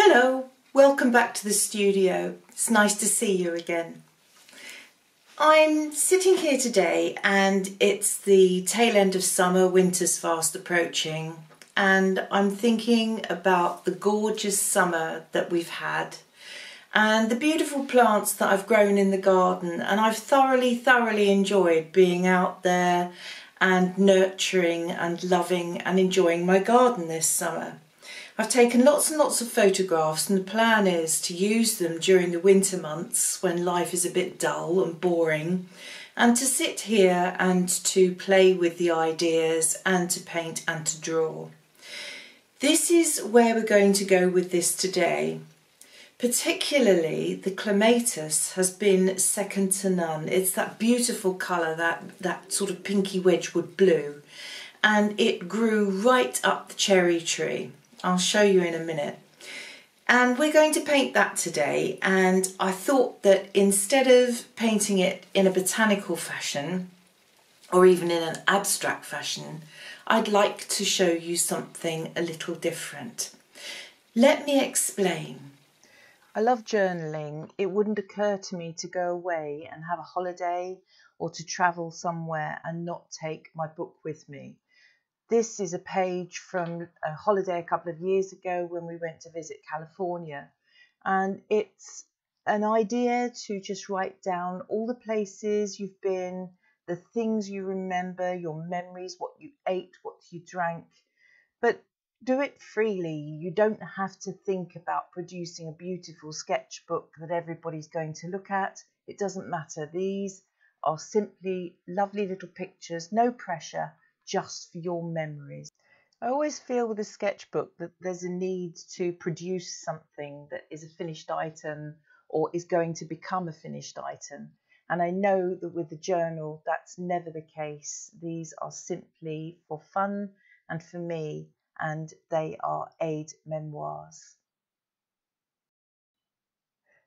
Hello, welcome back to the studio. It's nice to see you again. I'm sitting here today and it's the tail end of summer, winter's fast approaching, and I'm thinking about the gorgeous summer that we've had and the beautiful plants that I've grown in the garden, and I've thoroughly enjoyed being out there and nurturing and loving and enjoying my garden this summer. I've taken lots and lots of photographs, and the plan is to use them during the winter months when life is a bit dull and boring, and to sit here and to play with the ideas and to paint and to draw. This is where we're going to go with this today. Particularly the Clematis has been second to none. It's that beautiful colour, that sort of pinky Wedgewood blue, and it grew right up the cherry tree. I'll show you in a minute. And we're going to paint that today, and I thought that instead of painting it in a botanical fashion or even in an abstract fashion, I'd like to show you something a little different. Let me explain. I love journaling. It wouldn't occur to me to go away and have a holiday or to travel somewhere and not take my book with me. This is a page from a holiday a couple of years ago when we went to visit California, and it's an idea to just write down all the places you've been, the things you remember, your memories, what you ate, what you drank, but do it freely. You don't have to think about producing a beautiful sketchbook that everybody's going to look at. It doesn't matter. These are simply lovely little pictures, no pressure, just for your memories. I always feel with a sketchbook that there's a need to produce something that is a finished item or is going to become a finished item. And I know that with the journal, that's never the case. These are simply for fun and for me, and they are aid memoirs.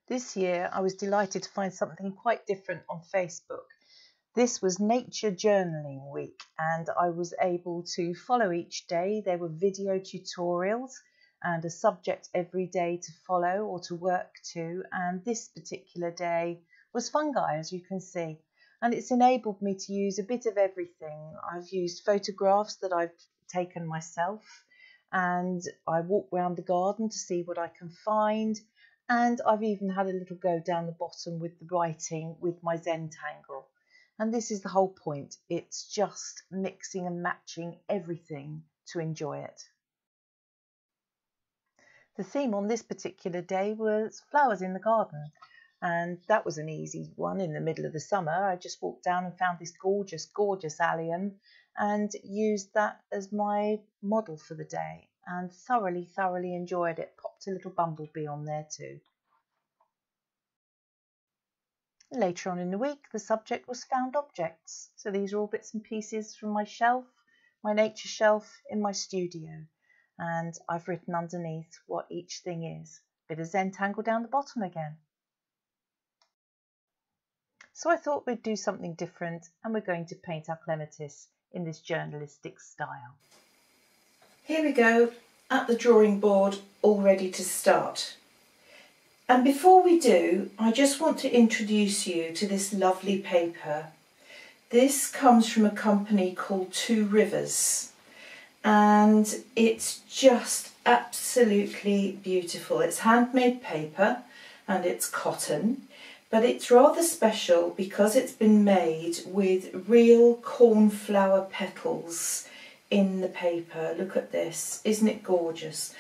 This year, I was delighted to find something quite different on Facebook. This was Nature Journaling Week, and I was able to follow each day. There were video tutorials and a subject every day to follow or to work to, and this particular day was fungi, as you can see, and it's enabled me to use a bit of everything. I've used photographs that I've taken myself, and I walked around the garden to see what I can find, and I've even had a little go down the bottom with the writing with my Zentangle. And this is the whole point. It's just mixing and matching everything to enjoy it. The theme on this particular day was flowers in the garden, and that was an easy one in the middle of the summer. I just walked down and found this gorgeous allium and used that as my model for the day, and thoroughly enjoyed it. Popped a little bumblebee on there too. Later on in the week, the subject was found objects. So these are all bits and pieces from my shelf, my nature shelf in my studio. And I've written underneath what each thing is. Bit of Zentangle down the bottom again. So I thought we'd do something different, and we're going to paint our Clematis in this journalistic style. Here we go, at the drawing board, all ready to start. And before we do, I just want to introduce you to this lovely paper. This comes from a company called Two Rivers, and it's just absolutely beautiful. It's handmade paper and it's cotton, but it's rather special because it's been made with real cornflower petals in the paper. Look at this, isn't it gorgeous?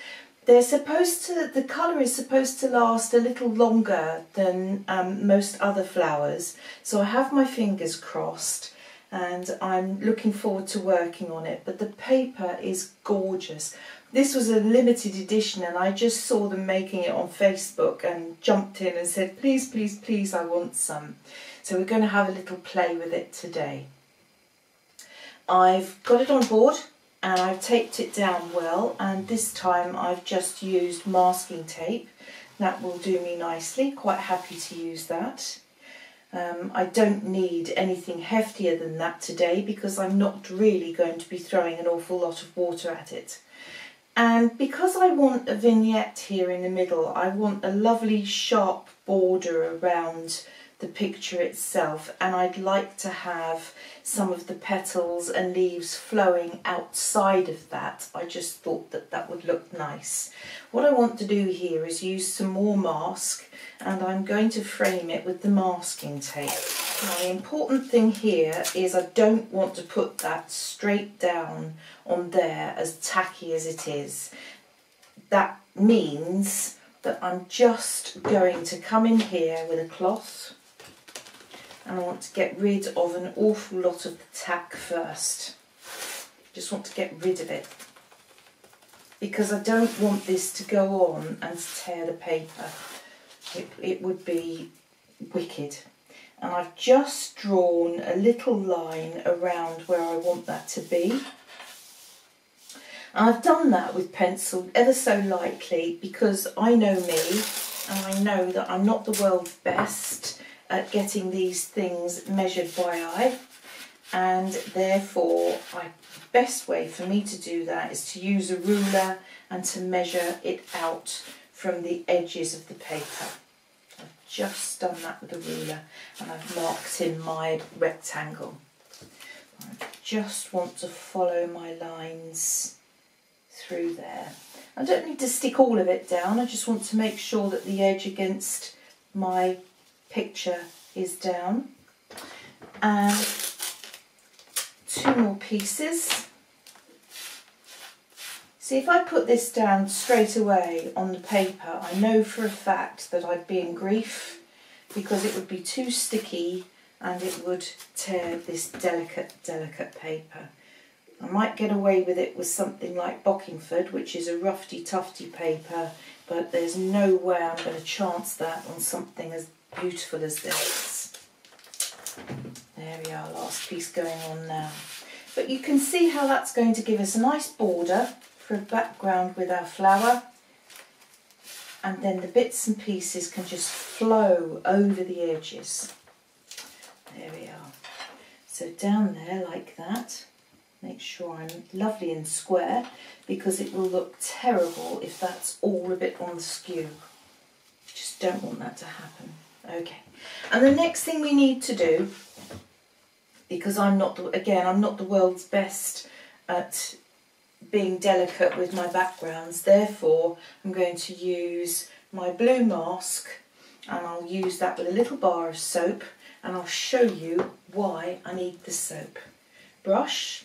The colour is supposed to last a little longer than most other flowers, so I have my fingers crossed and I'm looking forward to working on it, but the paper is gorgeous. This was a limited edition, and I just saw them making it on Facebook and jumped in and said, please, I want some. So we're going to have a little play with it today. I've got it on board and I've taped it down well, and this time I've just used masking tape. That will do me nicely, quite happy to use that. I don't need anything heftier than that today because I'm not really going to be throwing an awful lot of water at it. And because I want a vignette here in the middle, I want a lovely sharp border around the picture itself, and I'd like to have some of the petals and leaves flowing outside of that. I just thought that that would look nice. What I want to do here is use some more mask, and I'm going to frame it with the masking tape. Now the important thing here is I don't want to put that straight down on there as tacky as it is. That means that I'm just going to come in here with a cloth, and I want to get rid of an awful lot of the tack first. Just want to get rid of it, because I don't want this to go on and tear the paper. It would be wicked. And I've just drawn a little line around where I want that to be. And I've done that with pencil ever so lightly, because I know me, and I know that I'm not the world's best at getting these things measured by eye, and therefore the best way for me to do that is to use a ruler and to measure it out from the edges of the paper. I've just done that with a ruler, and I've marked in my rectangle. I just want to follow my lines through there. I don't need to stick all of it down, I just want to make sure that the edge against my picture is down. And two more pieces. See, if I put this down straight away on the paper, I know for a fact that I'd be in grief, because it would be too sticky and it would tear this delicate paper. I might get away with it with something like Bockingford, which is a roughy tufty paper, but there's no way I'm going to chance that on something as beautiful as this. There we are, last piece going on now. But you can see how that's going to give us a nice border for a background with our flower, and then the bits and pieces can just flow over the edges. There we are. So down there like that. Make sure I'm lovely and square, because it will look terrible if that's all a bit on the skew. Just don't want that to happen. Okay, and the next thing we need to do, because I'm not the world's best at being delicate with my backgrounds, therefore I'm going to use my blue mask, and I'll use that with a little bar of soap, and I'll show you why I need the soap. Brush,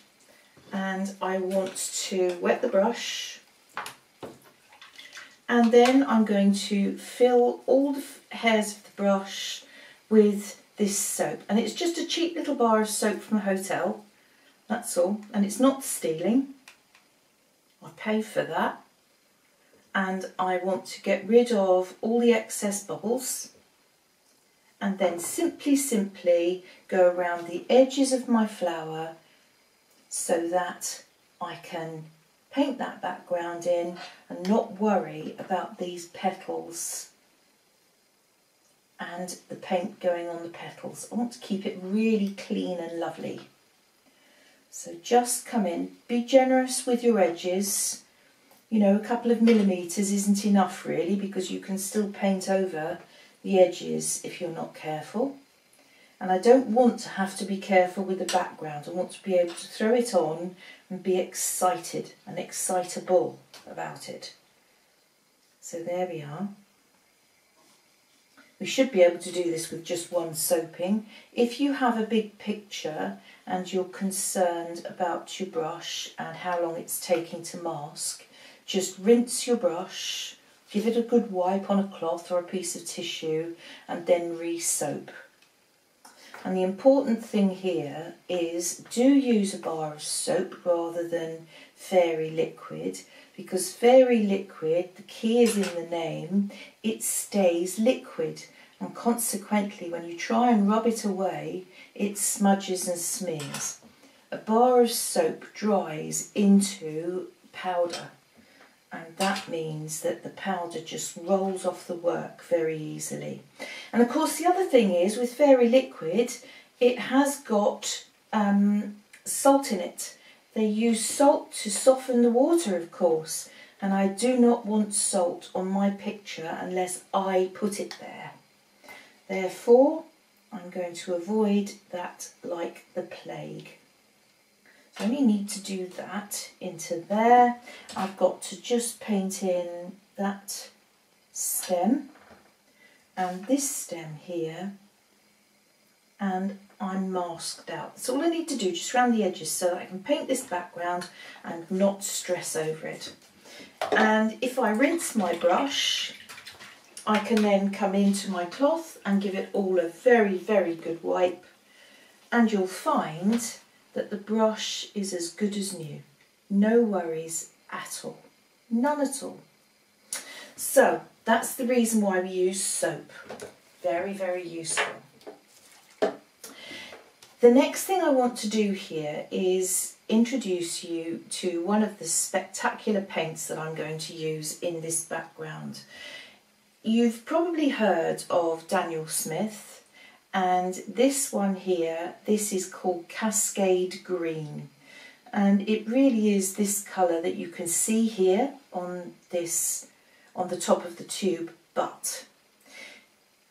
and I want to wet the brush, and then I'm going to fill all the hairs of the brush with this soap, and it's just a cheap little bar of soap from a hotel, that's all, and it's not stealing. I pay for that, and I want to get rid of all the excess bubbles, and then simply go around the edges of my flower so that I can paint that background in and not worry about these petals and the paint going on the petals. I want to keep it really clean and lovely. So just come in, be generous with your edges. You know, a couple of millimetres isn't enough really, because you can still paint over the edges if you're not careful. And I don't want to have to be careful with the background. I want to be able to throw it on and be excited and excitable about it. So there we are. We should be able to do this with just one soaping. If you have a big picture and you're concerned about your brush and how long it's taking to mask, just rinse your brush, give it a good wipe on a cloth or a piece of tissue, and then re-soap. And the important thing here is do use a bar of soap rather than fairy liquid, because fairy liquid, the key is in the name, it stays liquid, and consequently when you try and rub it away it smudges and smears. A bar of soap dries into powder, and that means that the powder just rolls off the work very easily. And of course the other thing is, with fairy liquid, it has got salt in it. They use salt to soften the water, of course, and I do not want salt on my picture unless I put it there. Therefore, I'm going to avoid that like the plague. So I only need to do that into there. I've got to just paint in that stem and this stem here, and I'm masked out. That's all I need to do, just around the edges, so that I can paint this background and not stress over it. And if I rinse my brush, I can then come into my cloth and give it all a very, very good wipe, and you'll find that the brush is as good as new. No worries at all. None at all. So that's the reason why we use soap. Very, very useful. The next thing I want to do here is introduce you to one of the spectacular paints that I'm going to use in this background. You've probably heard of Daniel Smith, and this one here, this is called Cascade Green, and it really is this colour that you can see here on the top of the tube, but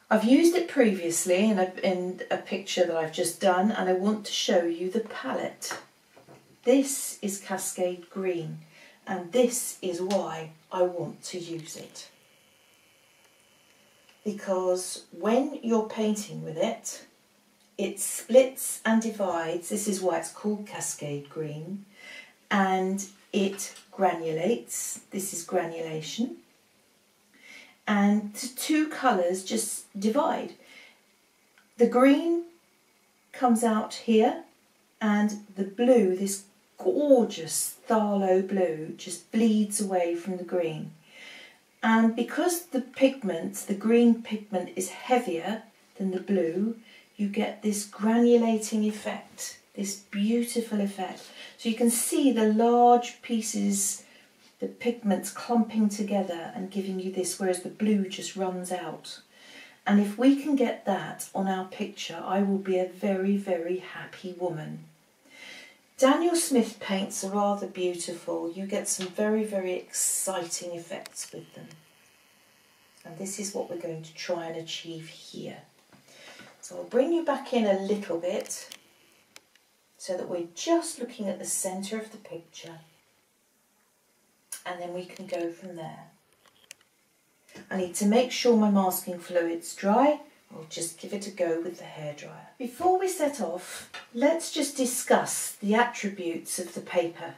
I've used it previously in a picture that I've just done, and I want to show you the palette. This is Cascade Green, and this is why I want to use it. Because when you're painting with it, it splits and divides. This is why it's called Cascade Green, and it granulates. This is granulation. And the two colours just divide. The green comes out here, and the blue, this gorgeous phthalo blue, just bleeds away from the green. And because the pigment, the green pigment, is heavier than the blue, you get this granulating effect, this beautiful effect. So you can see the large pieces, the pigments clumping together and giving you this, whereas the blue just runs out. And if we can get that on our picture, I will be a very, very happy woman. Daniel Smith paints are rather beautiful. You get some very, very exciting effects with them. And this is what we're going to try and achieve here. So I'll bring you back in a little bit so that we're just looking at the centre of the picture, and then we can go from there. I need to make sure my masking fluid's dry. I'll just give it a go with the hairdryer. Before we set off, let's just discuss the attributes of the paper.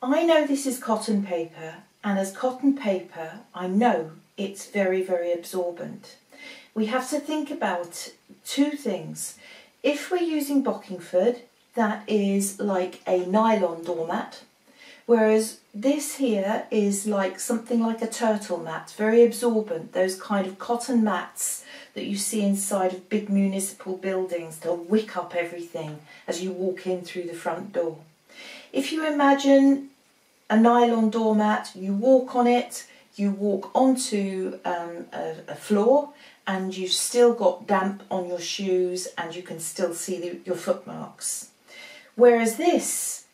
I know this is cotton paper, and as cotton paper, I know it's very, very absorbent. We have to think about two things. If we're using Bockingford, that is like a nylon doormat, whereas this here is like something like a turtle mat, very absorbent, those kind of cotton mats that you see inside of big municipal buildings. They'll wick up everything as you walk in through the front door. If you imagine a nylon doormat, you walk on it, you walk onto a floor, and you've still got damp on your shoes and you can still see your footmarks. Whereas this,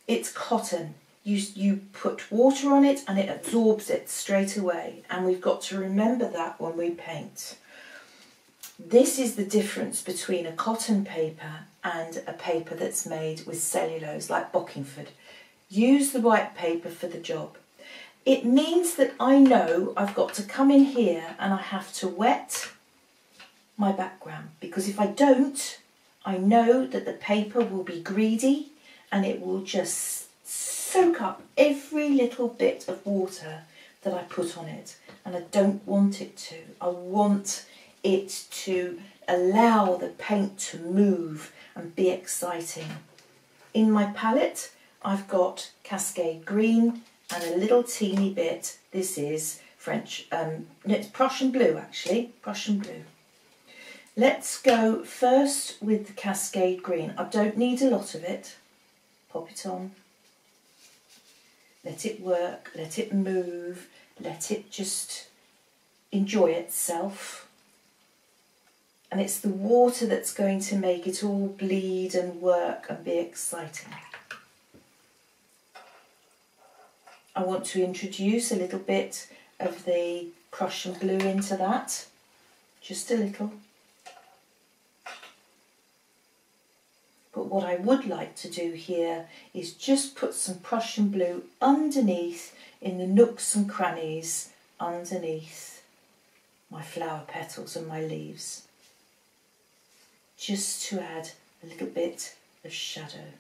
it's cotton. You put water on it and it absorbs it straight away, and we've got to remember that when we paint. This is the difference between a cotton paper and a paper that's made with cellulose, like Bockingford. Use the right paper for the job. It means that I know I've got to come in here and I have to wet my background, because if I don't, I know that the paper will be greedy and it will just soak up every little bit of water that I put on it, and I don't want it to. I want it to allow the paint to move and be exciting. In my palette, I've got Cascade Green and a little teeny bit. This is French, it's Prussian blue actually, Prussian blue. Let's go first with the Cascade Green. I don't need a lot of it. Pop it on. Let it work, let it move, let it just enjoy itself. And it's the water that's going to make it all bleed and work and be exciting. I want to introduce a little bit of the Prussian blue into that, just a little. But what I would like to do here is just put some Prussian blue underneath in the nooks and crannies underneath my flower petals and my leaves, just to add a little bit of shadow.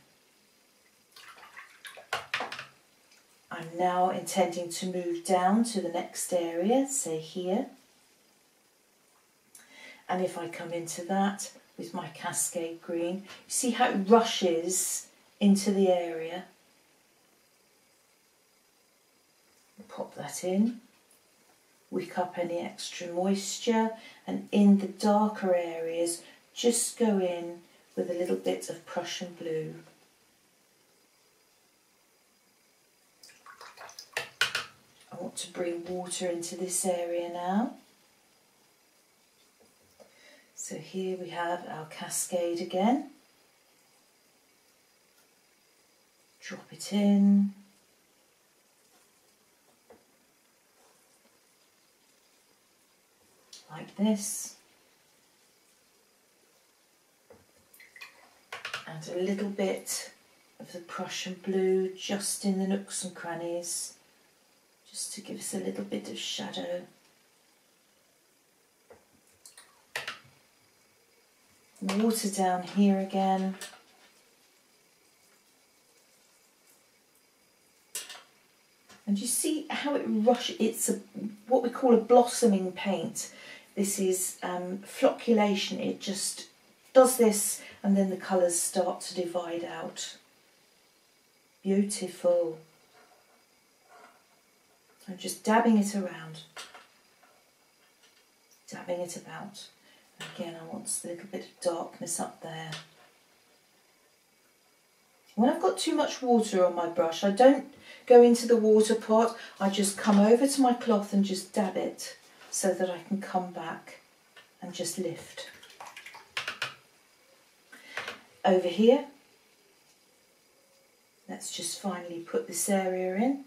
I'm now intending to move down to the next area, say here, and if I come into that with my Cascade Green, you see how it rushes into the area. Pop that in, wick up any extra moisture, and in the darker areas just go in with a little bit of Prussian blue. I want to bring water into this area now. So here we have our cascade again. Drop it in. Like this. And a little bit of the Prussian blue just in the nooks and crannies, just to give us a little bit of shadow. Water down here again. And you see how it rushes. It's what we call a blossoming paint. This is flocculation. It just does this and then the colours start to divide out. Beautiful. I'm just dabbing it around. Dabbing it about. Again, I want a little bit of darkness up there. When I've got too much water on my brush, I don't go into the water pot. I just come over to my cloth and just dab it so that I can come back and just lift. Over here, let's just finally put this area in.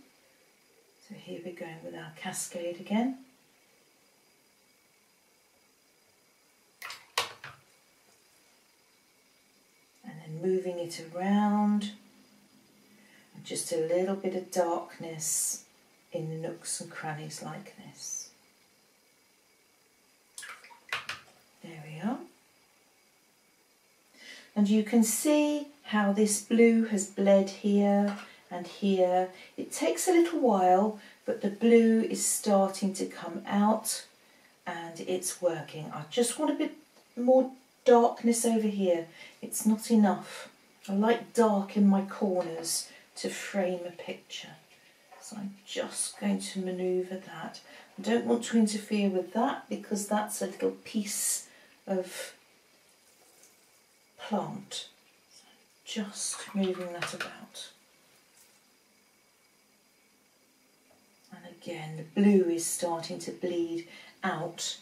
So here we're going with our cascade again. Moving it around, and just a little bit of darkness in the nooks and crannies like this. There we are. And you can see how this blue has bled here and here. It takes a little while, but the blue is starting to come out and it's working. I just want a bit more darkness over here. It's not enough. I like dark in my corners to frame a picture. So I'm just going to manoeuvre that. I don't want to interfere with that because that's a little piece of plant. So just moving that about. And again, the blue is starting to bleed out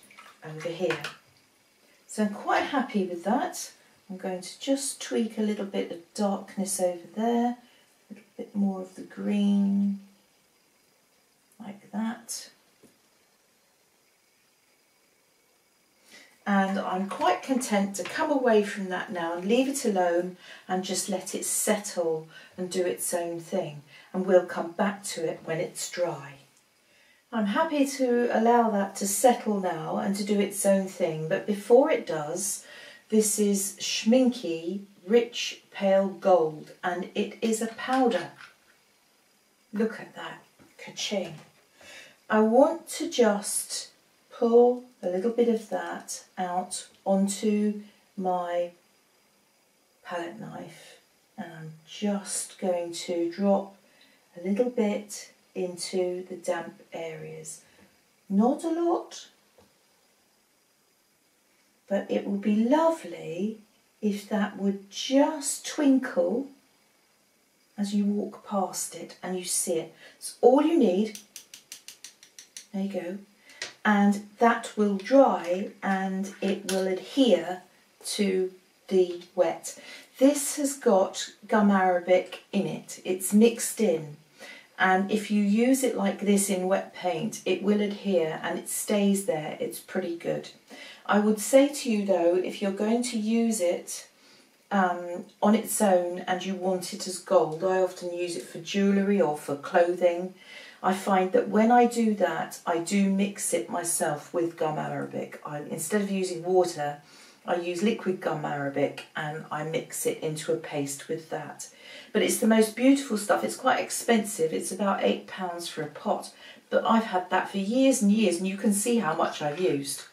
over here. So I'm quite happy with that. I'm going to just tweak a little bit of darkness over there, a little bit more of the green, like that. And I'm quite content to come away from that now and leave it alone and just let it settle and do its own thing. And we'll come back to it when it's dry. I'm happy to allow that to settle now and to do its own thing, but before it does, this is Schminky Rich Pale Gold, and it is a powder. Look at that, ka-ching. I want to just pull a little bit of that out onto my palette knife, and I'm just going to drop a little bit into the damp areas. Not a lot, but it would be lovely if that would just twinkle as you walk past it and you see it. It's all you need. There you go. And that will dry and it will adhere to the wet. This has got gum arabic in it. It's mixed in. and if you use it like this in wet paint, it will adhere and it stays there. It's pretty good. I would say to you though, if you're going to use it on its own and you want it as gold, I often use it for jewellery or for clothing. I find that when I do that, I do mix it myself with gum arabic. Instead of using water, I use liquid gum arabic and I mix it into a paste with that. But it's the most beautiful stuff. It's quite expensive. It's about £8 for a pot. But I've had that for years and years, and you can see how much I've used.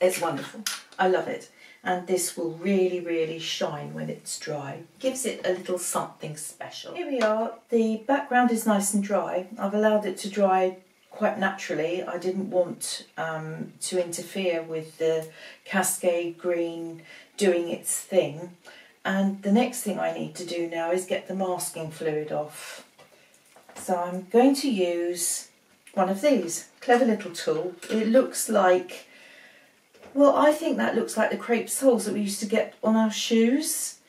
It's wonderful. I love it. And this will really, really shine when it's dry. Gives it a little something special. Here we are. The background is nice and dry. I've allowed it to dry quite naturally. I didn't want to interfere with the Cascade Green doing its thing. And the next thing I need to do now is get the masking fluid off. So I'm going to use one of these. Clever little tool. It looks like, well, I think that looks like the crepe soles that we used to get on our shoes.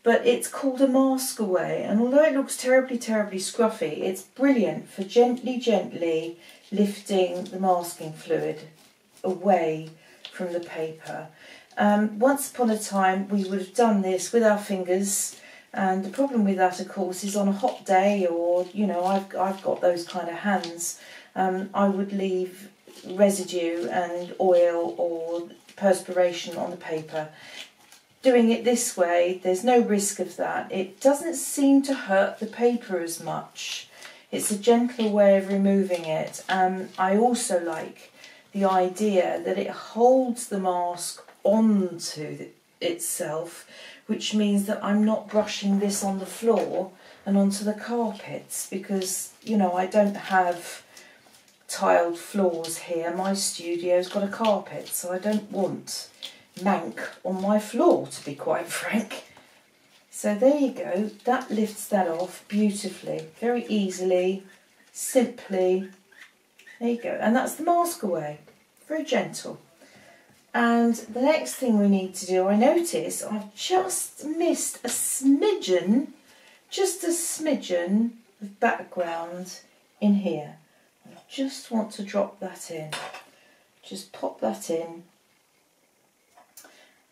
But it's called a mask away. And although it looks terribly, terribly scruffy, it's brilliant for gently, gently lifting the masking fluid away from the paper. Once upon a time we would have done this with our fingers, and the problem with that of course is on a hot day, or you know, I've got those kind of hands, I would leave residue and oil or perspiration on the paper. Doing it this way, there's no risk of that. It doesn't seem to hurt the paper as much. It's a gentler way of removing it. I also like the idea that it holds the mask onto itself, which means that I'm not brushing this on the floor and onto the carpets, because you know, I don't have tiled floors here. My studio's got a carpet, so I don't want mank on my floor, to be quite frank. So there you go, that lifts that off beautifully, very easily, simply. There you go, and that's the mask away, very gentle. And the next thing we need to do, I notice I've just missed a smidgen, just a smidgen of background in here. I just want to drop that in, just pop that in,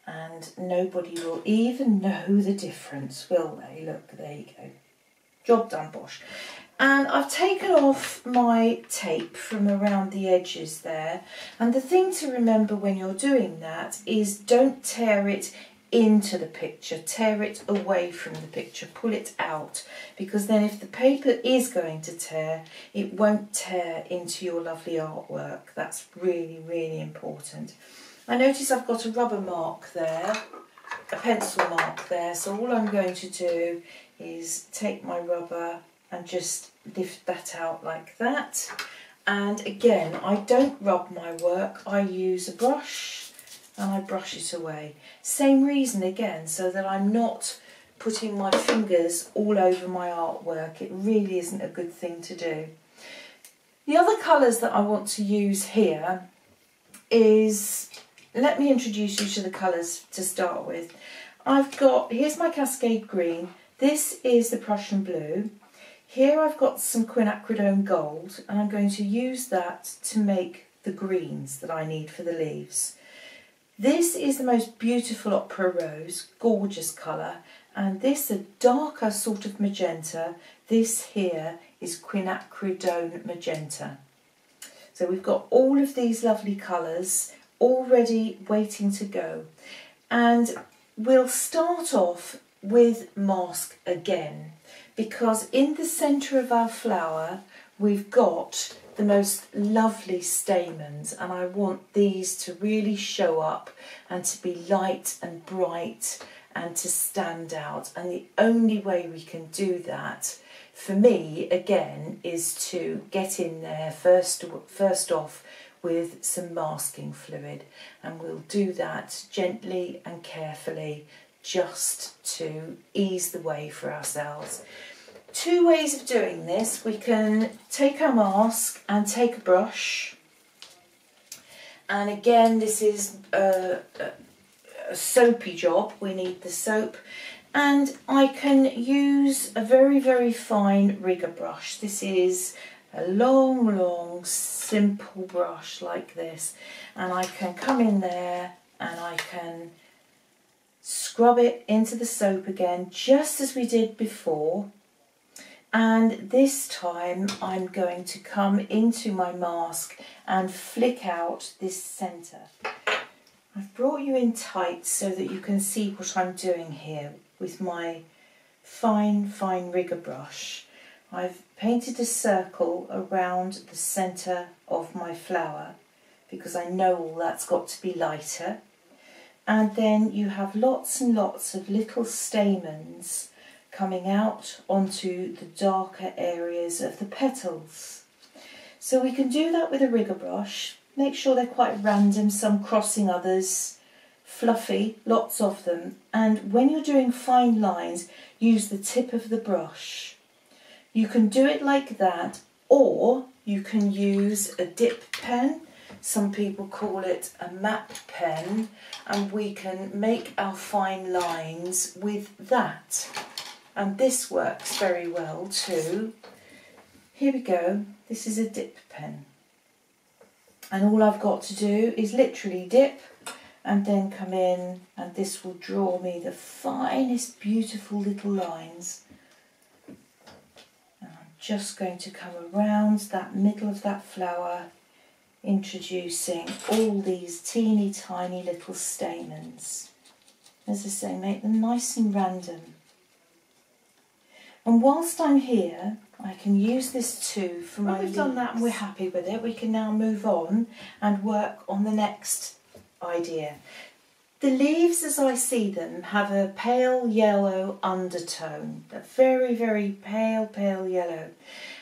and nobody will even know the difference, will they? Look, there you go. Job done, bosh. And I've taken off my tape from around the edges there. And the thing to remember when you're doing that is don't tear it into the picture, tear it away from the picture, pull it out, because then if the paper is going to tear, it won't tear into your lovely artwork. That's really, really important. I notice I've got a rubber mark there, a pencil mark there, so all I'm going to do is take my rubber and just lift that out like that. And again, I don't rub my work, I use a brush and I brush it away. Same reason again, so that I'm not putting my fingers all over my artwork. It really isn't a good thing to do. The other colours that I want to use here is, let me introduce you to the colours to start with. I've got, here's my Cascade Green, this is the Prussian Blue. Here I've got some Quinacridone Gold, and I'm going to use that to make the greens that I need for the leaves. This is the most beautiful Opera Rose, gorgeous colour, and this a darker sort of magenta. This here is Quinacridone Magenta. So we've got all of these lovely colours already waiting to go, and we'll start off with mask again, because in the centre of our flower we've got the most lovely stamens, and I want these to really show up and to be light and bright and to stand out. And the only way we can do that, for me again, is to get in there first off with some masking fluid, and we'll do that gently and carefully just to ease the way for ourselves. Two ways of doing this. We can take our mask and take a brush, and again this is a soapy job. We need the soap, And I can use a very, very fine rigger brush. This is a long, simple brush like this. And I can come in there and I can scrub it into the soap again, just as we did before. And this time I'm going to come into my mask and flick out this centre. I've brought you in tight so that you can see what I'm doing here with my fine rigger brush. I've painted a circle around the centre of my flower because I know all that's got to be lighter. And then you have lots and lots of little stamens coming out onto the darker areas of the petals. So we can do that with a rigger brush. Make sure they're quite random, some crossing others, fluffy, lots of them. And when you're doing fine lines, use the tip of the brush. You can do it like that, or you can use a dip pen. Some people call it a map pen, and we can make our fine lines with that. And this works very well too. Here we go, this is a dip pen. And all I've got to do is literally dip and then come in, and this will draw me the finest, beautiful little lines. And I'm just going to come around that middle of that flower, introducing all these teeny tiny little stamens. As I say, make them nice and random. And whilst I'm here, I can use this too for my leaves. When we've done that and we're happy with it, we can now move on and work on the next idea. The leaves, as I see them, have a pale yellow undertone, a very, very pale yellow.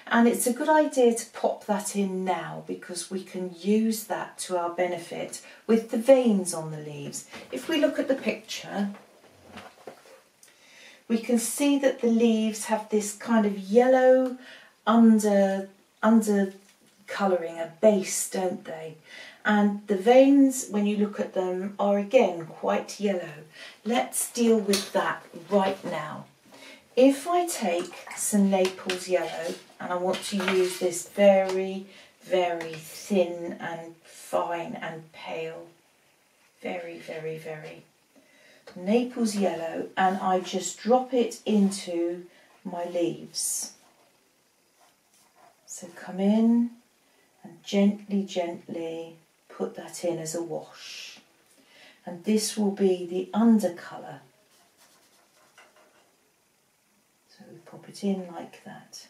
And it's a good idea to pop that in now because we can use that to our benefit with the veins on the leaves. If we look at the picture, we can see that the leaves have this kind of yellow under colouring, a base, don't they? And the veins, when you look at them, are again quite yellow. Let's deal with that right now. If I take some Naples yellow, and I want to use this very, very thin and fine and pale, very Naples yellow, and I just drop it into my leaves. So come in and gently put that in as a wash. And this will be the undercolour. So we pop it in like that.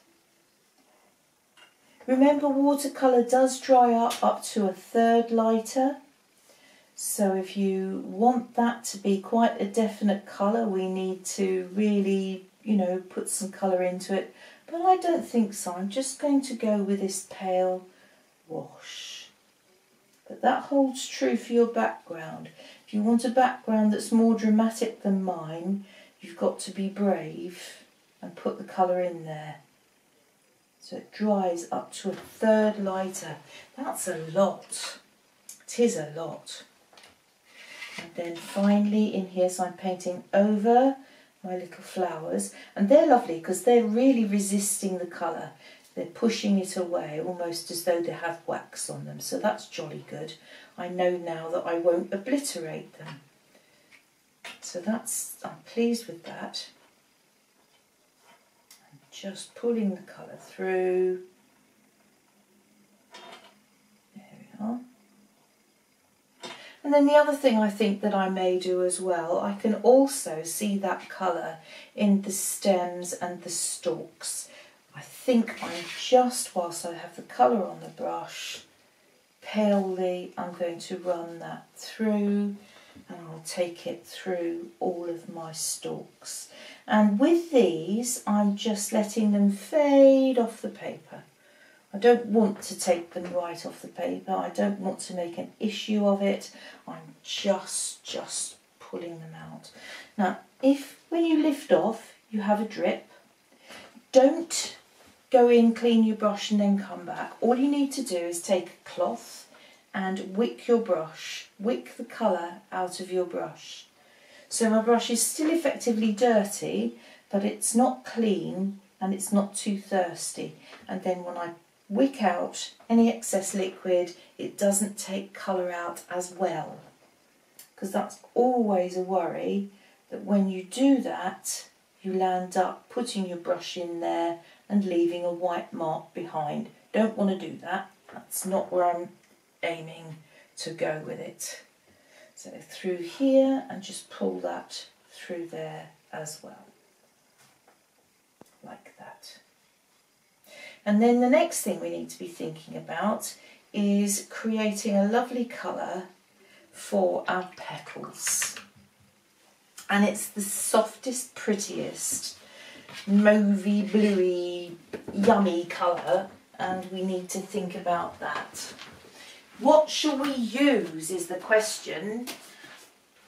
Remember, watercolour does dry up to a third lighter. So if you want that to be quite a definite colour, we need to really, put some colour into it. But I don't think so. I'm just going to go with this pale wash. But that holds true for your background. If you want a background that's more dramatic than mine, you've got to be brave and put the colour in there. So it dries up to a third lighter. That's a lot. It is a lot. And then finally in here, so I'm painting over my little flowers. And they're lovely because they're really resisting the colour. They're pushing it away, almost as though they have wax on them. So that's jolly good. I know now that I won't obliterate them. So I'm pleased with that. I'm just pulling the colour through. There we are. And then the other thing I think that I may do as well, I can also see that colour in the stems and the stalks. I think I'm just, whilst I have the colour on the brush, palely I'm going to run that through, and I'll take it through all of my stalks. And with these, I'm just letting them fade off the paper. I don't want to take them right off the paper. I don't want to make an issue of it. I'm just pulling them out. Now, if when you lift off, you have a drip, don't go in, clean your brush and then come back. All you need to do is take a cloth and wick your brush, wick the colour out of your brush. So my brush is still effectively dirty, but it's not clean and it's not too thirsty. And then when I wick out any excess liquid, it doesn't take colour out as well. Because that's always a worry, that when you do that, you'll end up putting your brush in there and leaving a white mark behind. Don't want to do that. That's not where I'm aiming to go with it. So through here and just pull that through there as well. Like that. And then the next thing we need to be thinking about is creating a lovely colour for our petals. And it's the softest, prettiest, mauvey, bluey, yummy colour, and we need to think about that. What shall we use is the question.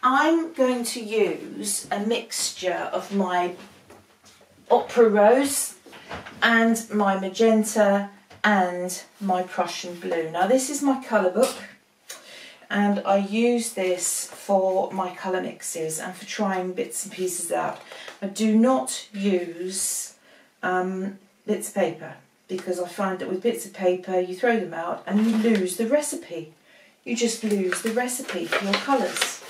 I'm going to use a mixture of my Opera Rose and my Magenta and my Prussian Blue. Now this is my colour book, and I use this for my colour mixes and for trying bits and pieces out. I do not use bits of paper, because I find that with bits of paper you throw them out and you lose the recipe. You just lose the recipe for your colours.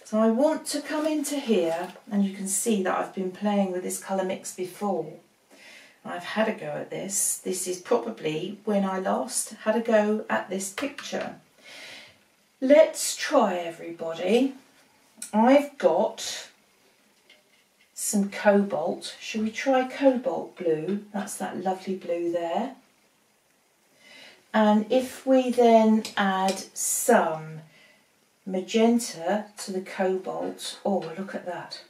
So I want to come into here, and you can see that I've been playing with this colour mix before. I've had a go at this. This is probably when I last had a go at this picture. Let's try, everybody. I've got some cobalt. Shall we try cobalt blue? That's that lovely blue there. And if we then add some magenta to the cobalt, oh, look at that.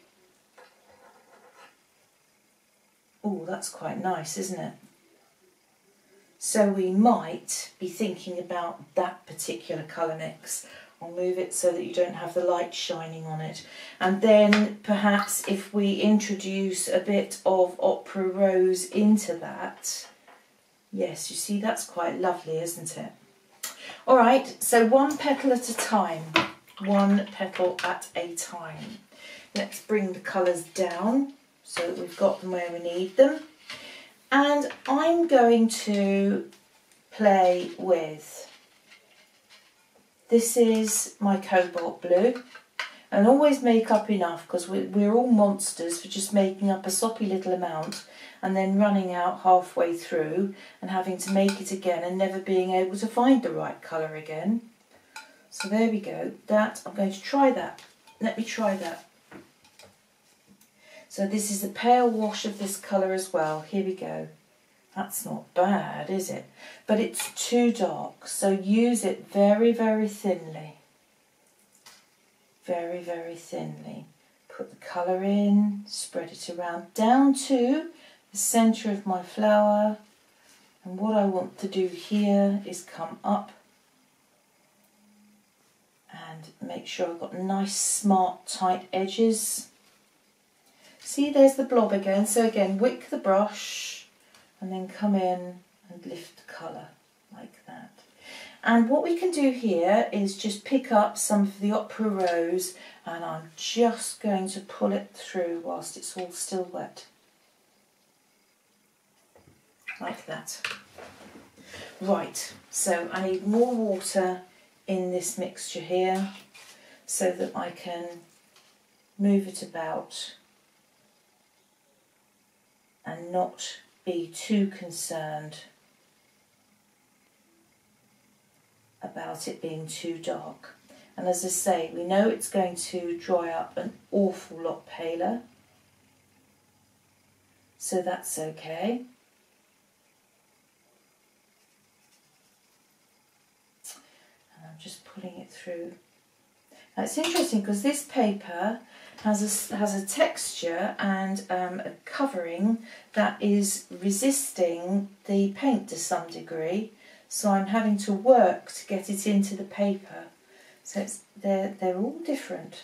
Oh, that's quite nice, isn't it? So we might be thinking about that particular colour mix. I'll move it so that you don't have the light shining on it. And then perhaps if we introduce a bit of Opera Rose into that. Yes, you see, that's quite lovely, isn't it? All right, so one petal at a time. One petal at a time. Let's bring the colours down so that we've got them where we need them. And I'm going to play with, this is my cobalt blue, and always make up enough, because we're all monsters for just making up a soppy little amount and then running out halfway through and having to make it again and never being able to find the right colour again. So there we go. That, I'm going to try that. Let me try that. So this is a pale wash of this colour as well. Here we go. That's not bad, is it? But it's too dark, so use it very, very thinly. Very, very thinly. Put the colour in, spread it around down to the centre of my flower. And what I want to do here is come up and make sure I've got nice, smart, tight edges. See, there's the blob again. So again, wick the brush and then come in and lift the colour like that. And what we can do here is just pick up some of the Opera Rose, and I'm just going to pull it through whilst it's all still wet. Like that. Right, so I need more water in this mixture here so that I can move it about and not be too concerned about it being too dark. And as I say, we know it's going to dry up an awful lot paler, so that's okay. And I'm just pulling it through. Now it's interesting because this paper has a texture and a covering that is resisting the paint to some degree, so I'm having to work to get it into the paper. So they're all different.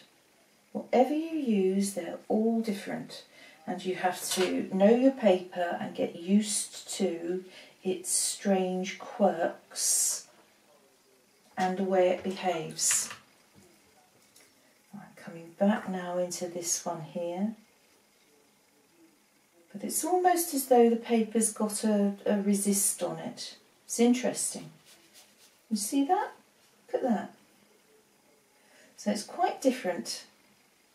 Whatever you use, they're all different, and you have to know your paper and get used to its strange quirks and the way it behaves. coming back now into this one here. But it's almost as though the paper's got a resist on it. It's interesting. You see that? Look at that. So it's quite different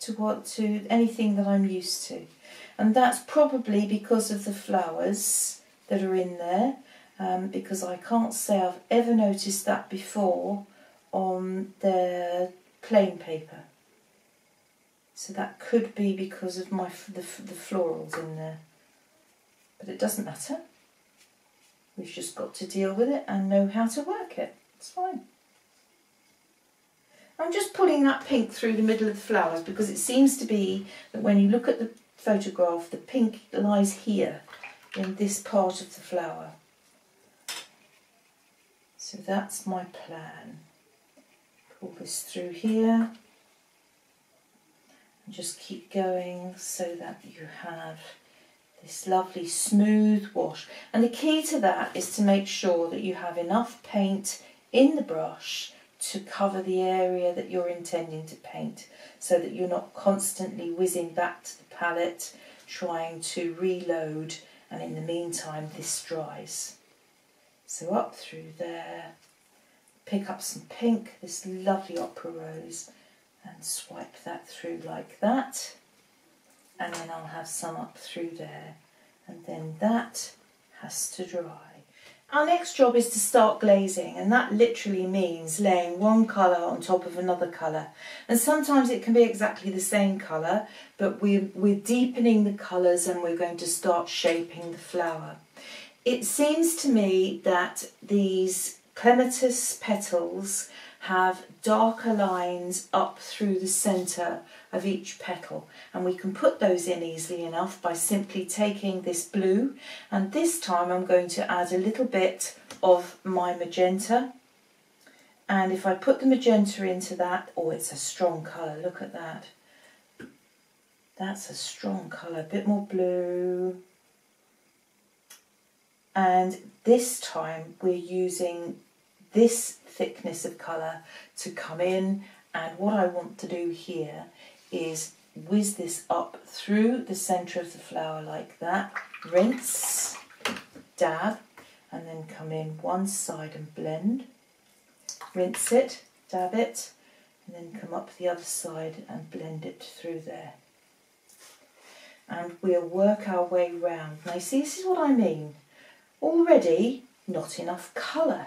to anything that I'm used to. And that's probably because of the flowers that are in there, because I can't say I've ever noticed that before on their plain paper. So that could be because of the florals in there. But it doesn't matter. We've just got to deal with it and know how to work it. It's fine. I'm just pulling that pink through the middle of the flowers because it seems to be that when you look at the photograph, the pink lies here in this part of the flower. So that's my plan. Pull this through here and just keep going so that you have this lovely smooth wash. And the key to that is to make sure that you have enough paint in the brush to cover the area that you're intending to paint, so that you're not constantly whizzing back to the palette trying to reload, and in the meantime this dries. So up through there, pick up some pink, this lovely opera rose, and swipe that through like that, and then I'll have some up through there, and then that has to dry. Our next job is to start glazing, and that literally means laying one colour on top of another colour. And sometimes it can be exactly the same colour, but we're deepening the colours and we're going to start shaping the flower. It seems to me that these Clematis petals have darker lines up through the centre of each petal, and we can put those in easily enough by simply taking this blue, and this time I'm going to add a little bit of my magenta, and if I put the magenta into that, oh, it's a strong colour, look at that, that's a strong colour, a bit more blue, and this time we're using this thickness of colour to come in, and what I want to do here is whiz this up through the centre of the flower like that, rinse, dab, and then come in one side and blend, rinse it, dab it, and then come up the other side and blend it through there. And we'll work our way round. Now see, this is what I mean. Already not enough colour.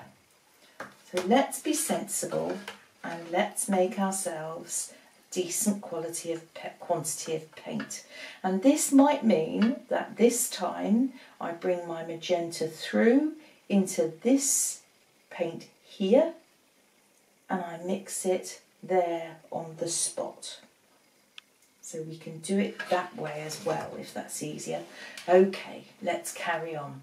So let's be sensible and let's make ourselves a decent quantity of paint. And this might mean that this time I bring my magenta through into this paint here and I mix it there on the spot. So we can do it that way as well if that's easier. Okay, let's carry on.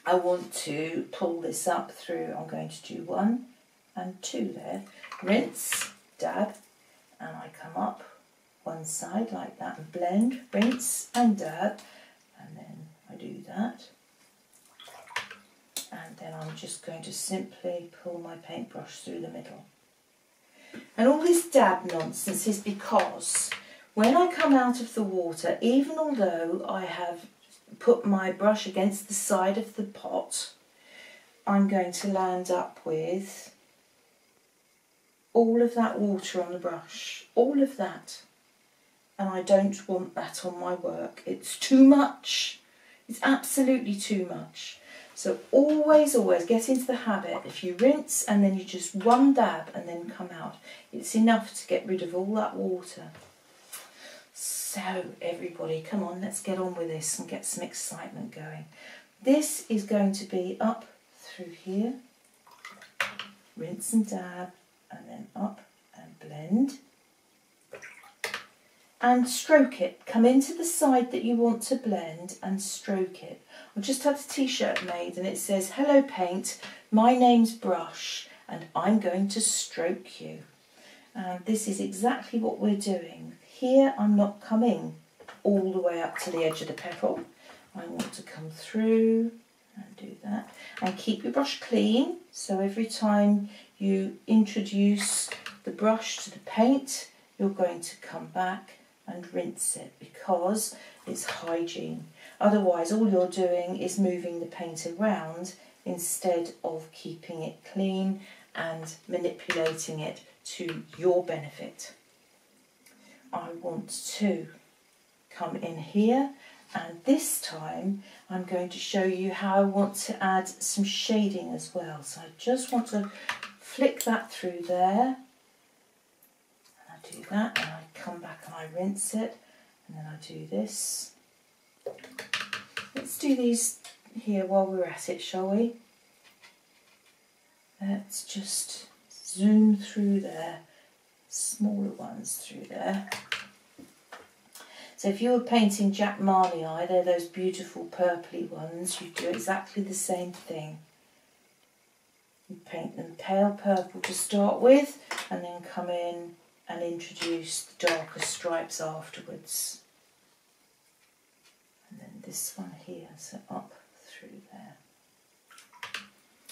I want to pull this up through, I'm going to do 1 and 2 there, rinse, dab, and I come up one side like that and blend, rinse and dab, and then I do that, and then I'm just going to simply pull my paintbrush through the middle. And all this dab nonsense is because when I come out of the water, even although I have put my brush against the side of the pot, I'm going to land up with all of that water on the brush, all of that, and I don't want that on my work. It's too much, it's absolutely too much. So always get into the habit, if you rinse and then you just one dab and then come out, it's enough to get rid of all that water. So everybody, come on, let's get on with this and get some excitement going. This is going to be up through here, rinse and dab, and then up and blend. And stroke it. Come into the side that you want to blend and stroke it. I've just had a t-shirt made and it says, "Hello paint, my name's Brush and I'm going to stroke you." And this is exactly what we're doing. Here I'm not coming all the way up to the edge of the petal. I want to come through and do that. And keep your brush clean, so every time you introduce the brush to the paint, you're going to come back and rinse it because it's hygiene. Otherwise all you're doing is moving the paint around instead of keeping it clean and manipulating it to your benefit. I want to come in here, and this time I'm going to show you how I want to add some shading as well. So I just want to flick that through there, and I do that, and I come back and I rinse it, and then I do this. Let's do these here while we're at it, shall we? Let's just zoom through there, smaller ones through there. So if you were painting Jack Marley eye, they're those beautiful purpley ones, you do exactly the same thing. You paint them pale purple to start with, and then come in and introduce the darker stripes afterwards. And then this one here, so up through there.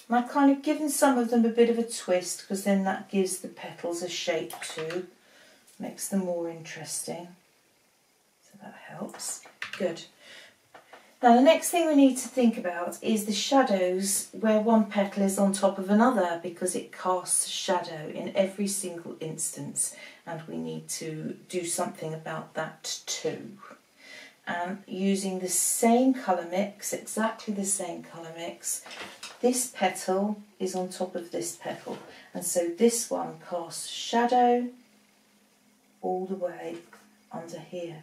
And I've kind of given some of them a bit of a twist because then that gives the petals a shape too, makes them more interesting. So that helps. Good. Now the next thing we need to think about is the shadows where one petal is on top of another, because it casts a shadow in every single instance, and we need to do something about that too. And using the same colour mix, exactly the same colour mix, this petal is on top of this petal, and so this one casts shadow all the way under here.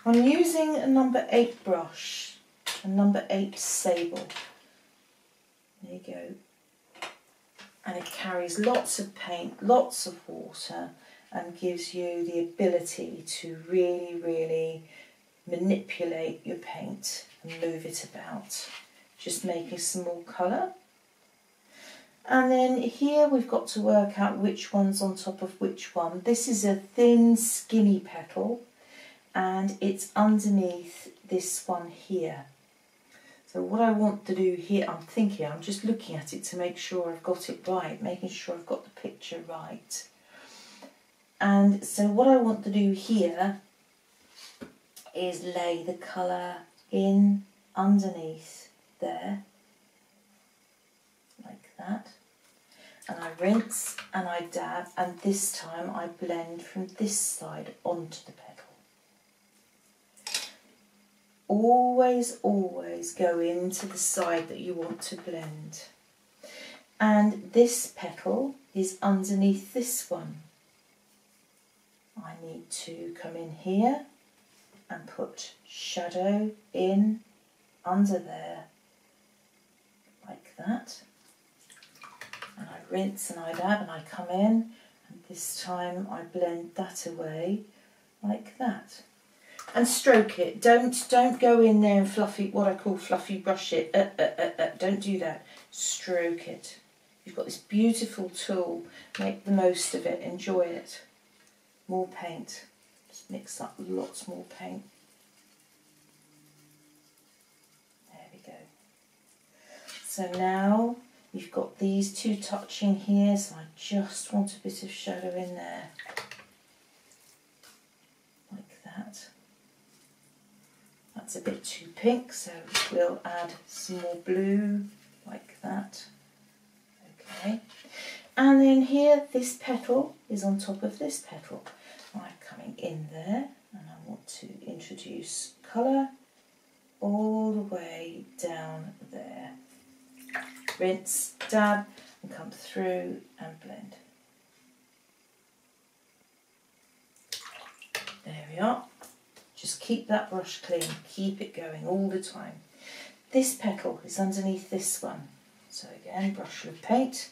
I'm using a number 8 brush, a number 8 sable. There you go. And it carries lots of paint, lots of water, and gives you the ability to really manipulate your paint and move it about. Just making some more colour. And then here we've got to work out which one's on top of which one. This is a thin, skinny petal, and it's underneath this one here. So what I want to do here, I'm just looking at it to make sure I've got it right, making sure I've got the picture right. And so what I want to do here is lay the colour in underneath there, like that. And I rinse and I dab, and this time I blend from this side onto the petal. Always go into the side that you want to blend. And this petal is underneath this one. I need to come in here and put shadow in under there, like that. And I rinse and I dab and I come in, and this time I blend that away like that. And stroke it. Don't go in there and fluffy, what I call fluffy brush it. Don't do that. Stroke it. You've got this beautiful tool. Make the most of it. Enjoy it. More paint. Just mix up lots more paint. There we go. So now you've got these two touching here, so I just want a bit of shadow in there. Like that. That's a bit too pink, so we'll add some more blue, like that. Okay. And then here, this petal is on top of this petal. I'm coming in there, and I want to introduce colour all the way down there. Rinse, dab, and come through and blend. There we are. Just keep that brush clean, keep it going all the time. This petal is underneath this one. So again, brush with paint.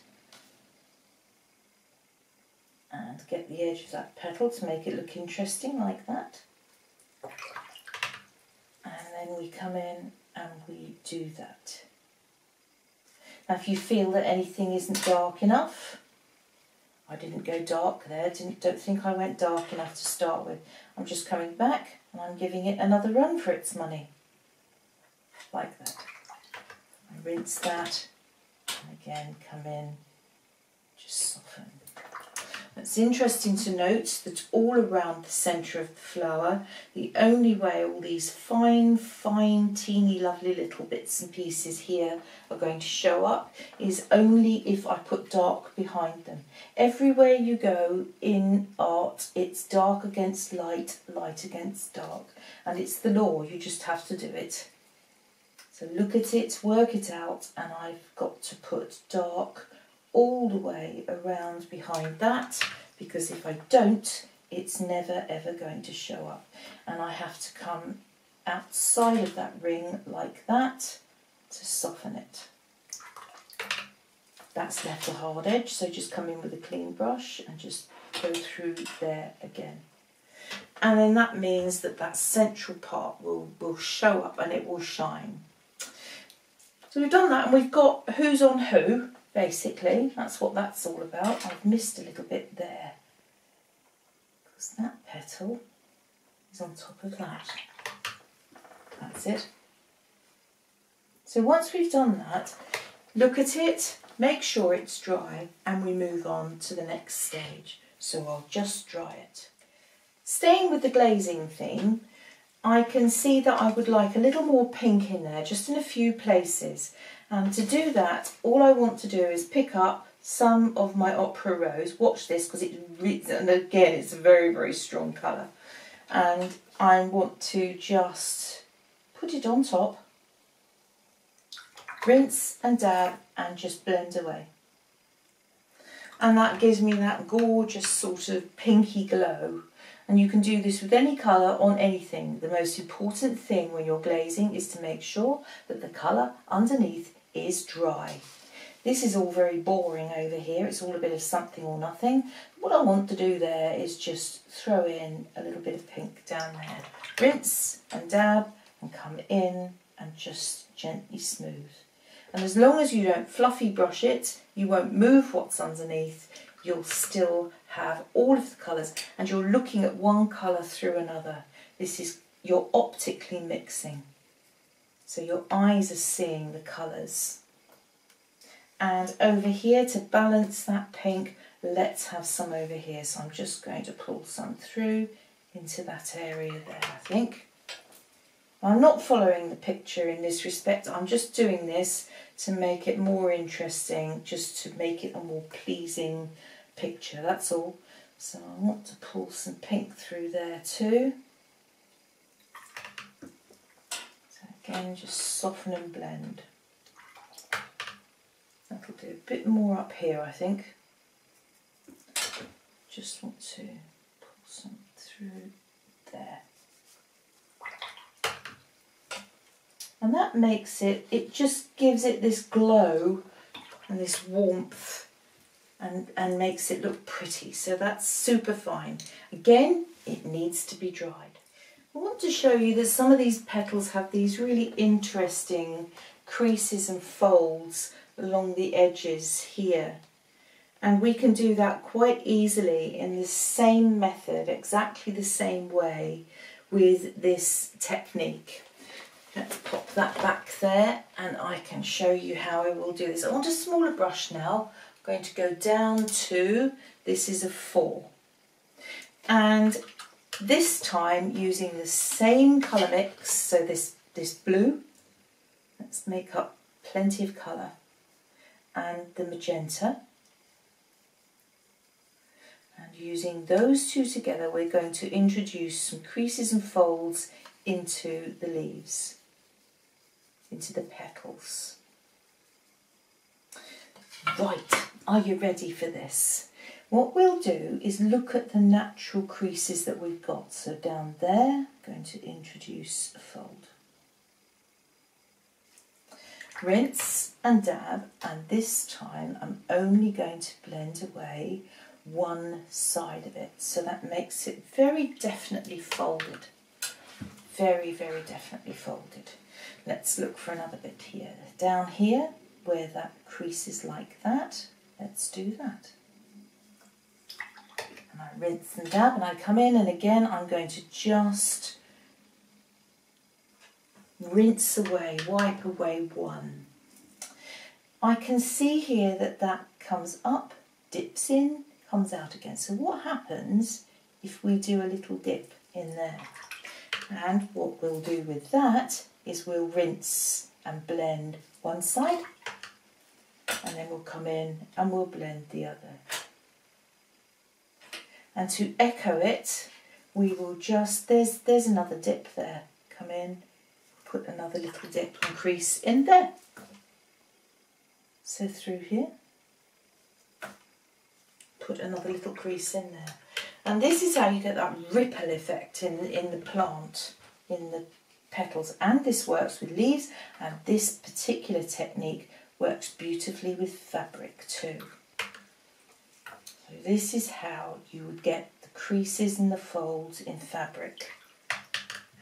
And get the edge of that petal to make it look interesting, like that. And then we come in and we do that. Now if you feel that anything isn't dark enough, I didn't go dark there, don't think I went dark enough to start with. I'm just coming back and I'm giving it another run for its money. Like that. I rinse that, and again come in, just soften. It's interesting to note that all around the centre of the flower, the only way all these fine, teeny, lovely little bits and pieces here are going to show up is only if I put dark behind them. Everywhere you go in art, it's dark against light, light against dark, and it's the law, you just have to do it. So look at it, work it out, and I've got to put dark all the way around behind that, because if I don't, it's never ever going to show up. And I have to come outside of that ring like that to soften it. That's left a hard edge, so just come in with a clean brush and just go through there again. And then that means that that central part will show up and it will shine. So we've done that, and we've got who's on who. Basically, that's what that's all about. I've missed a little bit there, because that petal is on top of that. That's it. So once we've done that, look at it, make sure it's dry, and we move on to the next stage. So I'll just dry it. Staying with the glazing theme, I can see that I would like a little more pink in there, just in a few places. And to do that, all I want to do is pick up some of my Opera Rose. Watch this, because and again, it's a very, very strong colour. And I want to just put it on top, rinse and dab, and just blend away. And that gives me that gorgeous sort of pinky glow. And you can do this with any colour on anything. The most important thing when you're glazing is to make sure that the colour underneath is dry. This is all very boring over here. It's all a bit of something or nothing. What I want to do there is just throw in a little bit of pink down there. Rinse and dab and come in and just gently smooth. And as long as you don't fluffy brush it, you won't move what's underneath. You'll still have all of the colours, and you're looking at one colour through another. You're optically mixing. So your eyes are seeing the colours. And over here, to balance that pink, let's have some over here. So I'm just going to pull some through into that area there, I think. I'm not following the picture in this respect. I'm just doing this to make it more interesting, just to make it a more pleasing picture, that's all. So I want to pull some pink through there too. So again, just soften and blend. That'll do a bit more up here, I think. Just want to pull some through there. And that makes it just gives it this glow and this warmth, and makes it look pretty. So that's super fine. Again, it needs to be dried. I want to show you that some of these petals have these really interesting creases and folds along the edges here. And we can do that quite easily in the same method, exactly the same way, with this technique. Let's pop that back there and I can show you how I will do this. I want a smaller brush now. I'm going to go down to, this is a 4. And this time using the same colour mix, so this blue, let's make up plenty of colour, and the magenta. And using those two together, we're going to introduce some creases and folds into the leaves, into the petals. Right, are you ready for this? What we'll do is look at the natural creases that we've got. So down there, I'm going to introduce a fold. Rinse and dab, and this time I'm only going to blend away one side of it. So that makes it very definitely folded. Very, very definitely folded. Let's look for another bit here. Down here, where that crease is like that, let's do that. And I rinse and dab, and I come in, and again I'm going to just rinse away, wipe away one. I can see here that that comes up, dips in, comes out again. So what happens if we do a little dip in there? And what we'll do with that is we'll rinse and blend one side, and then we'll come in and we'll blend the other. And to echo it, we will just, there's another dip there. Come in, put another little dip and crease in there. So through here, put another little crease in there. And this is how you get that ripple effect in the plant, in the petals. And this works with leaves, and this particular technique works beautifully with fabric too. So this is how you would get the creases and the folds in fabric.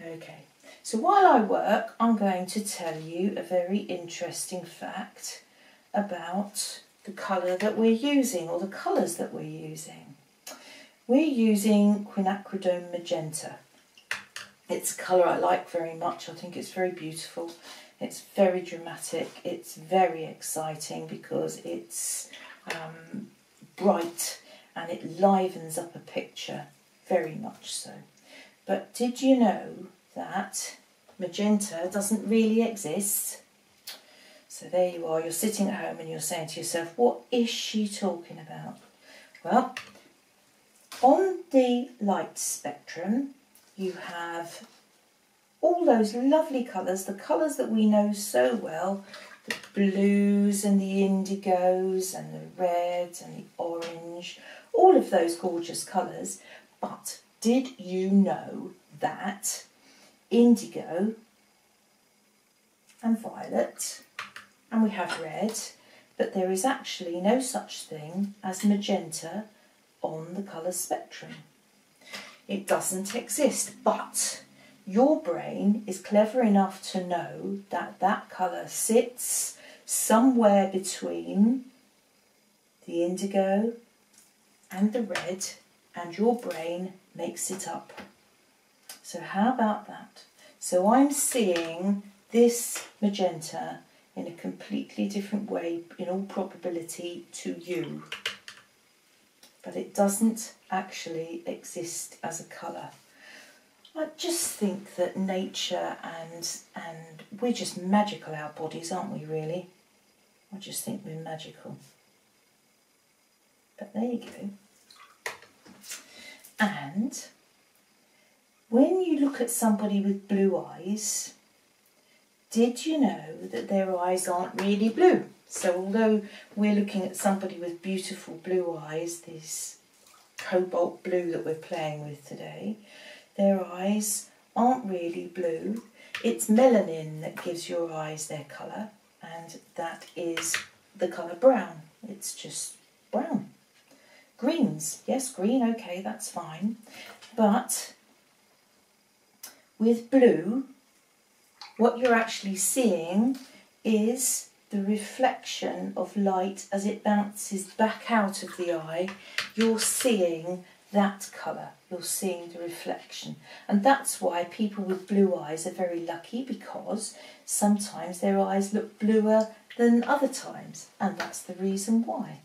Okay, so while I work, I'm going to tell you a very interesting fact about the colour that we're using, or the colours that we're using. We're using Quinacridone Magenta. It's a colour I like very much. I think it's very beautiful. It's very dramatic. It's very exciting because it's bright and it livens up a picture, very much so. But did you know that magenta doesn't really exist? So there you are, you're sitting at home and you're saying to yourself, what is she talking about? Well, on the light spectrum, you have all those lovely colours, the colours that we know so well, the blues and the indigos and the reds and the orange, all of those gorgeous colours. But did you know that indigo and violet, and we have red, but there is actually no such thing as magenta on the colour spectrum? It doesn't exist, but your brain is clever enough to know that that colour sits somewhere between the indigo and the red, and your brain makes it up. So how about that? So I'm seeing this magenta in a completely different way, in all probability, to you. But it doesn't actually exist as a colour. I just think that nature and we're just magical, our bodies, aren't we, really? I just think we're magical. But there you go. And when you look at somebody with blue eyes, did you know that their eyes aren't really blue? So although we're looking at somebody with beautiful blue eyes, this cobalt blue that we're playing with today, their eyes aren't really blue. It's melanin that gives your eyes their colour, and that is the colour brown. It's just brown. Greens, yes, green, okay, that's fine. But with blue, what you're actually seeing is the reflection of light as it bounces back out of the eye. You're seeing that colour, you're seeing the reflection. And that's why people with blue eyes are very lucky, because sometimes their eyes look bluer than other times, and that's the reason why.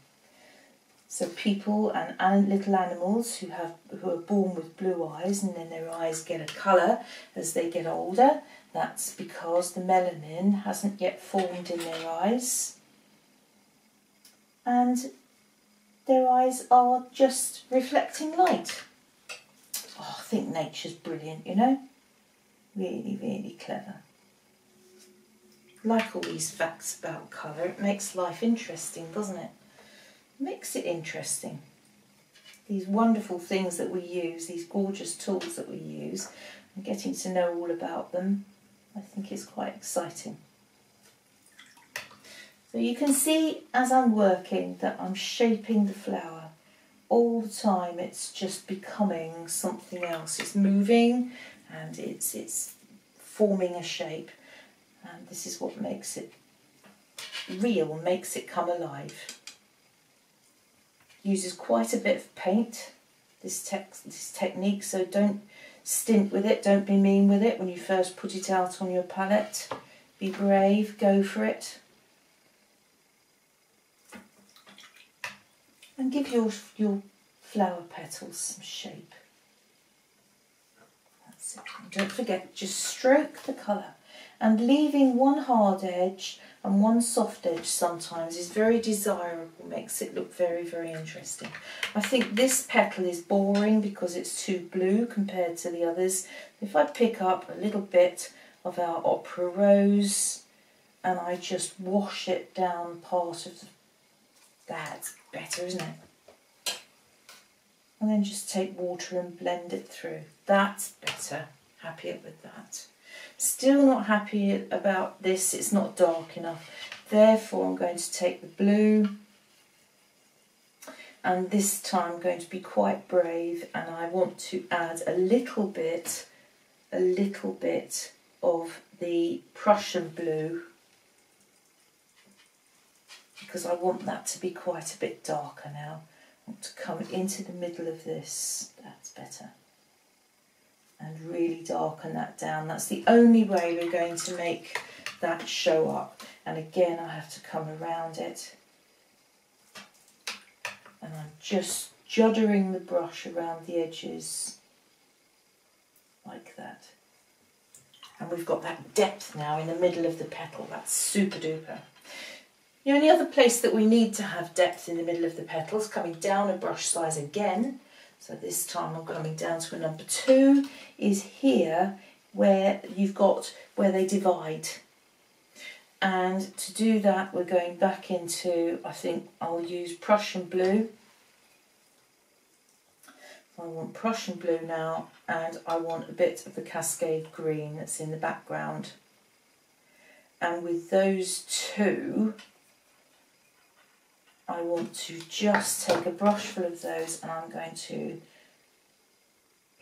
So people and little animals who are born with blue eyes, and then their eyes get a colour as they get older, that's because the melanin hasn't yet formed in their eyes, and their eyes are just reflecting light. Oh, I think nature's brilliant, you know. Really, really clever. Like all these facts about colour, it makes life interesting, doesn't it? Makes it interesting. These wonderful things that we use, these gorgeous tools that we use, and getting to know all about them, I think is quite exciting. So you can see as I'm working that I'm shaping the flower. All the time it's just becoming something else. It's moving and it's forming a shape, and this is what makes it real, makes it come alive. Uses quite a bit of paint, this technique, so don't stint with it, don't be mean with it when you first put it out on your palette. Be brave, go for it. and give your flower petals some shape. That's it. And don't forget, just stroke the colour, and leaving one hard edge and one soft edge sometimes is very desirable, makes it look very, very interesting. I think this petal is boring because it's too blue compared to the others. If I pick up a little bit of our Opera Rose and I just wash it down part of that's better, isn't it? And then just take water and blend it through. That's better. Happy with that. Still not happy about this, it's not dark enough. Therefore I'm going to take the blue, and this time I'm going to be quite brave, and I want to add a little bit of the Prussian blue, because I want that to be quite a bit darker now. I want to come into the middle of this, that's better, and really darken that down. That's the only way we're going to make that show up. And again, I have to come around it, and I'm just juddering the brush around the edges like that. And we've got that depth now in the middle of the petal. That's super duper. The only other place that we need to have depth in the middle of the petals, coming down a brush size again, so this time I'm coming down to a number 2, is here where you've got where they divide. And to do that we're going back into, I think I'll use Prussian blue. I want Prussian blue now, and I want a bit of the Cascade Green that's in the background. And with those two, I want to just take a brush full of those, and I'm going to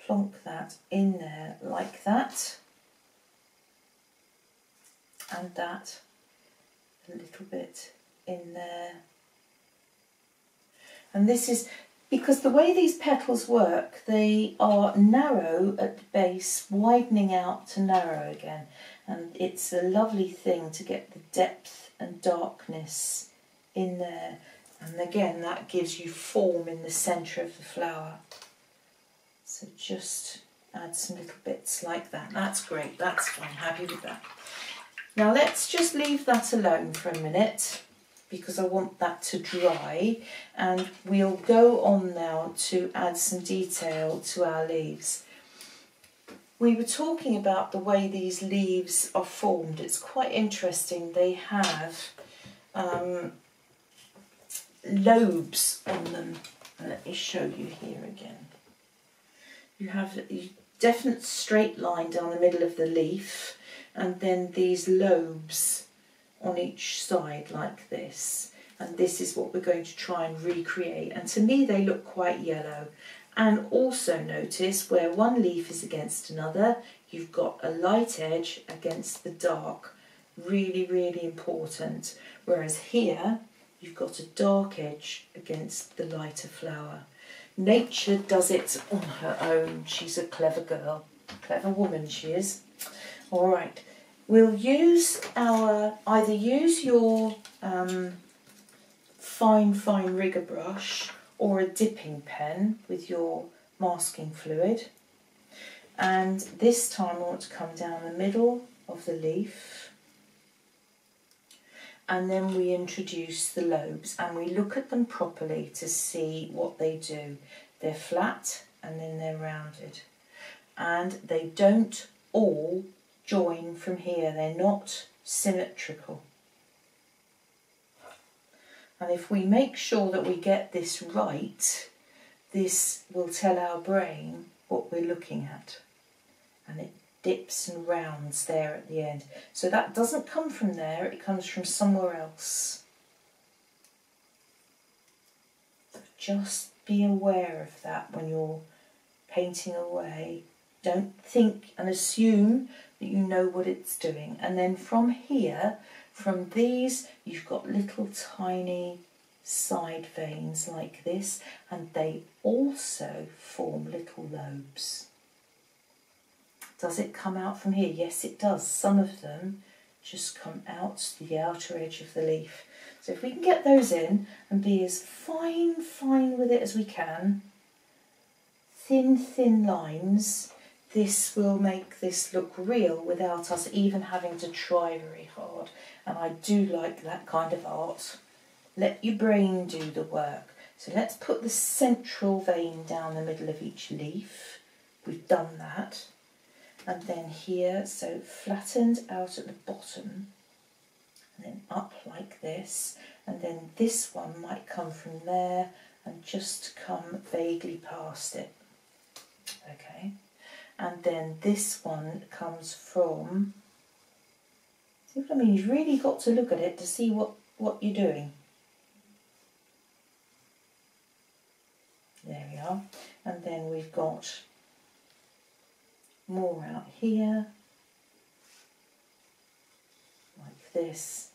plonk that in there like that, and that a little bit in there. And this is because the way these petals work, they are narrow at the base, widening out to narrow again, and it's a lovely thing to get the depth and darkness in there. And again, that gives you form in the centre of the flower. So just add some little bits like that. That's great, that's fine, happy with that. Now let's just leave that alone for a minute, because I want that to dry, and we'll go on now to add some detail to our leaves. We were talking about the way these leaves are formed. It's quite interesting. They have lobes on them. Let me show you here again. You have a definite straight line down the middle of the leaf, and then these lobes on each side like this. And this is what we're going to try and recreate. And to me they look quite yellow. And also notice where one leaf is against another, you've got a light edge against the dark. Really, really important. Whereas here, you've got a dark edge against the lighter flower. Nature does it on her own. She's a clever girl, clever woman she is. All right, we'll use either use your fine rigger brush or a dipping pen with your masking fluid. And this time I want to come down the middle of the leaf, and then we introduce the lobes and we look at them properly to see what they do. They're flat and then they're rounded, and they don't all join from here. They're not symmetrical. And if we make sure that we get this right, this will tell our brain what we're looking at. And it dips and rounds there at the end. So that doesn't come from there, it comes from somewhere else. So just be aware of that when you're painting away. Don't think and assume that you know what it's doing. And then from here, from these, you've got little tiny side veins like this, and they also form little lobes. Does it come out from here? Yes, it does. Some of them just come out to the outer edge of the leaf. So if we can get those in and be as fine with it as we can, thin lines, this will make this look real without us even having to try very hard. And I do like that kind of art. Let your brain do the work. So let's put the central vein down the middle of each leaf. We've done that. And then here, so flattened out at the bottom, and then up like this, and then this one might come from there and just come vaguely past it. Okay, and then this one comes from, see what I mean, you've really got to look at it to see what you're doing. There we are. And then we've got more out here, like this.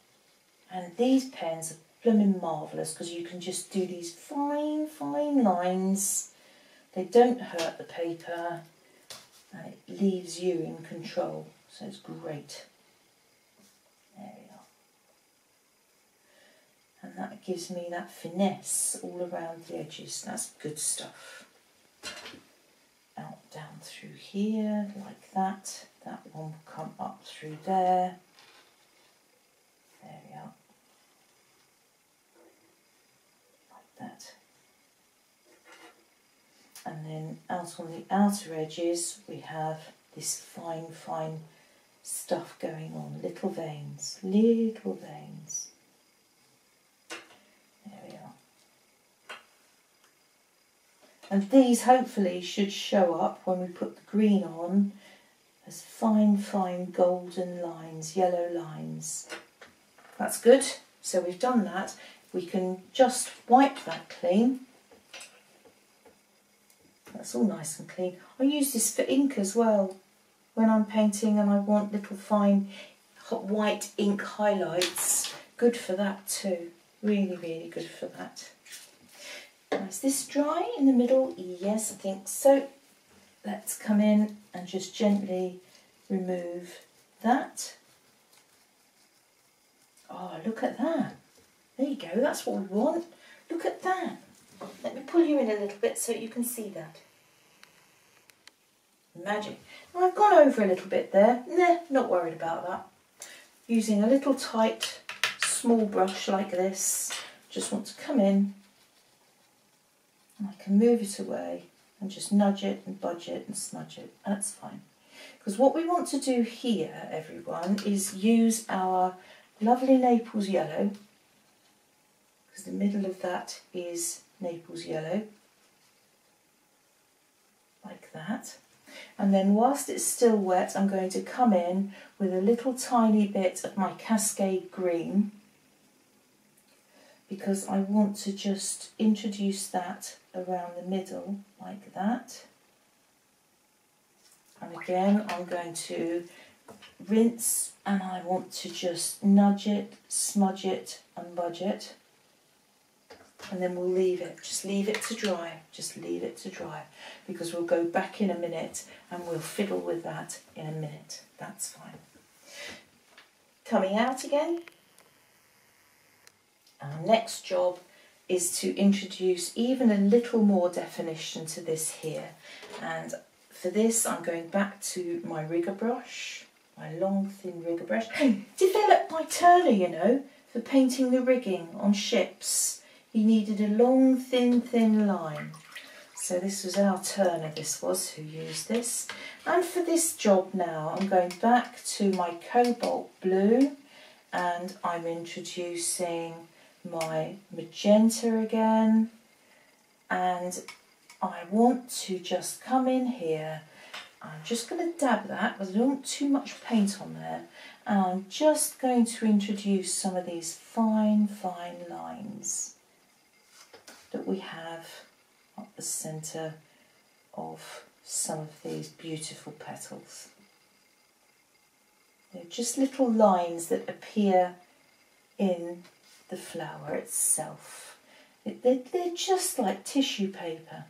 And these pens are blooming marvellous because you can just do these fine lines. They don't hurt the paper and it leaves you in control, so it's great. There we are. And that gives me that finesse all around the edges. That's good stuff. Out down through here like that. That one will come up through there. There we are. Like that. And then out on the outer edges we have this fine stuff going on. Little veins. There we are. And these hopefully should show up when we put the green on as fine golden lines, yellow lines. That's good. So we've done that. We can just wipe that clean. That's all nice and clean. I use this for ink as well when I'm painting and I want little fine white ink highlights. Good for that too. Really good for that. Now, is this dry in the middle? Yes, I think so. Let's come in and just gently remove that. Oh, look at that. There you go, that's what we want. Look at that. Let me pull you in a little bit so you can see that. Magic. Now, I've gone over a little bit there. Nah, not worried about that. Using a little tight, small brush like this. Just want to come in. And I can move it away and just nudge it and budge it and smudge it. That's fine. Because what we want to do here, everyone, is use our lovely Naples yellow. Because the middle of that is Naples yellow. Like that. And then whilst it's still wet, I'm going to come in with a little tiny bit of my Cascade Green. Because I want to just introduce that around the middle like that. And again, I'm going to rinse and I want to just nudge it, smudge it and budge it. And then we'll leave it, just leave it to dry, because we'll go back in a minute and we'll fiddle with that in a minute. That's fine. Coming out again. Our next job is to introduce even a little more definition to this here. And for this, I'm going back to my rigger brush, my long, thin rigger brush. Developed by Turner, you know, for painting the rigging on ships. He needed a long, thin line. So this was our Turner, this was, who used this. And for this job now, I'm going back to my cobalt blue and I'm introducing my magenta again, and I want to just come in here. I'm just going to dab that because I don't want too much paint on there, and I'm just going to introduce some of these fine lines that we have up the centre of some of these beautiful petals. They're just little lines that appear in the flower itself. They're just like tissue paper.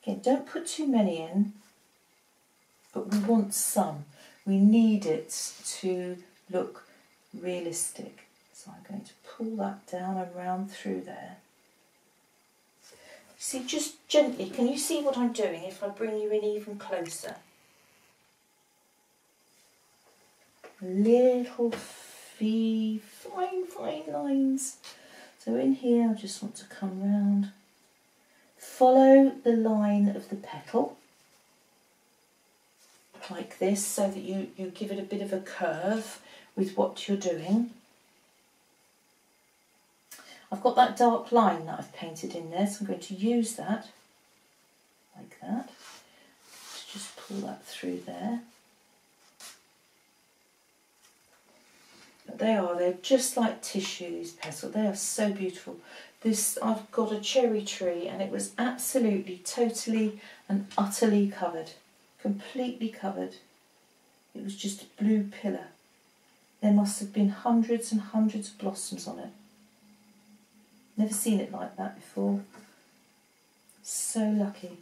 Again, don't put too many in, but we want some. We need it to look realistic. So I'm going to pull that down and round through there. See, just gently, can you see what I'm doing if I bring you in even closer? Little fine lines. So in here I just want to come round. Follow the line of the petal, like this, so that you give it a bit of a curve with what you're doing. I've got that dark line that I've painted in there, so I'm going to use that, like that. Let's just pull that through there. But they're just like tissue, these petals. They are so beautiful. This, I've got a cherry tree and it was absolutely, totally and utterly covered. Completely covered. It was just a blue pillar. There must have been hundreds and hundreds of blossoms on it. Never seen it like that before. So lucky.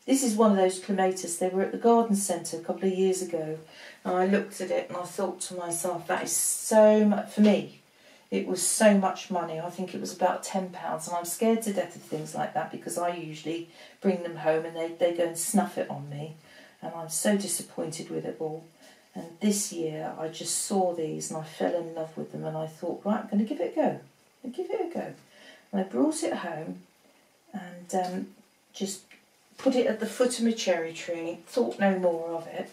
This is one of those clematis. They were at the garden centre a couple of years ago, and I looked at it and I thought to myself, that is so much, for me, it was so much money. I think it was about £10, and I'm scared to death of things like that because I usually bring them home and they go and snuff it on me, and I'm so disappointed with it all. And this year I just saw these and I fell in love with them, and I thought, right, I'm going to give it a go. And I brought it home and just put it at the foot of my cherry tree, thought no more of it.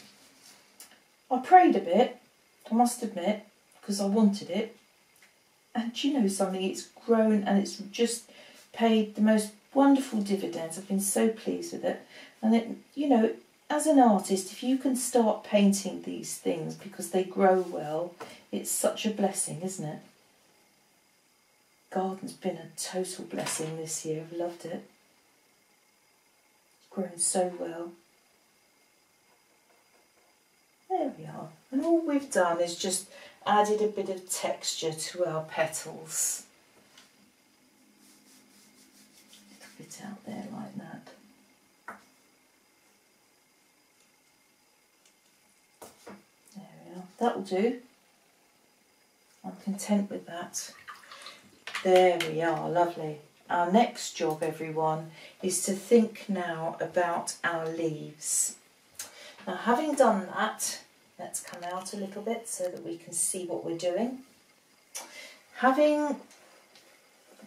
I prayed a bit, I must admit, because I wanted it. And do you know something? It's grown and it's just paid the most wonderful dividends. I've been so pleased with it. And it, you know, as an artist, if you can start painting these things because they grow well, it's such a blessing, isn't it? Garden's been a total blessing this year. I've loved it. It's grown so well. There we are. And all we've done is just added a bit of texture to our petals. A little bit out there like that. There we are. That'll do. I'm content with that. There we are, lovely. Our next job, everyone, is to think now about our leaves. Now, having done that, let's come out a little bit so that we can see what we're doing. Having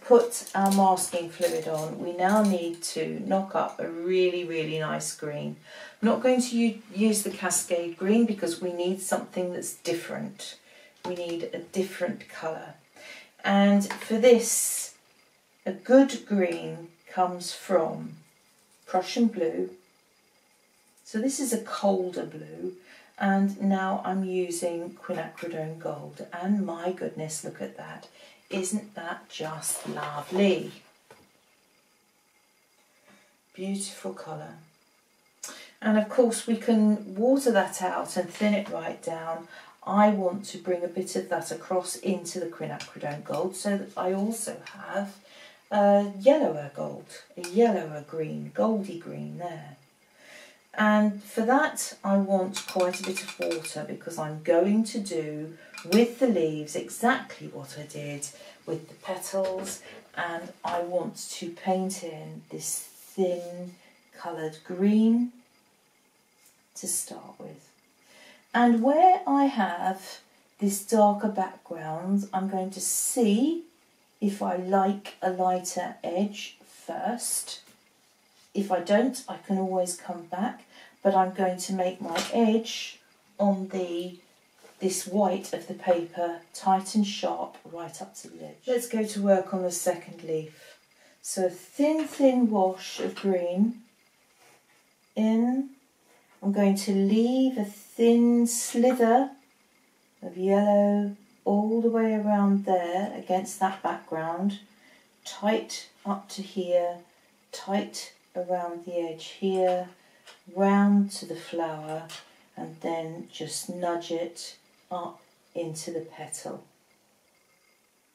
put our masking fluid on, we now need to knock up a really, really nice green. I'm not going to use the Cascade Green because we need something that's different. We need a different colour. And for this, a good green comes from Prussian blue. So this is a colder blue, and now I'm using Quinacridone Gold. And my goodness, look at that. Isn't that just lovely? Beautiful colour. And of course we can water that out and thin it right down. I want to bring a bit of that across into the Quinacridone Gold so that I also have a yellower gold, a yellower green, goldy green there. And for that I want quite a bit of water because I'm going to do with the leaves exactly what I did with the petals, and I want to paint in this thin coloured green to start with. And where I have this darker background, I'm going to see if I like a lighter edge first. If I don't, I can always come back, but I'm going to make my edge on this white of the paper tight and sharp right up to the edge. Let's go to work on the second leaf. So a thin wash of green in. I'm going to leave a thin slither of yellow all the way around there against that background, tight up to here, tight around the edge here, round to the flower, and then just nudge it up into the petal,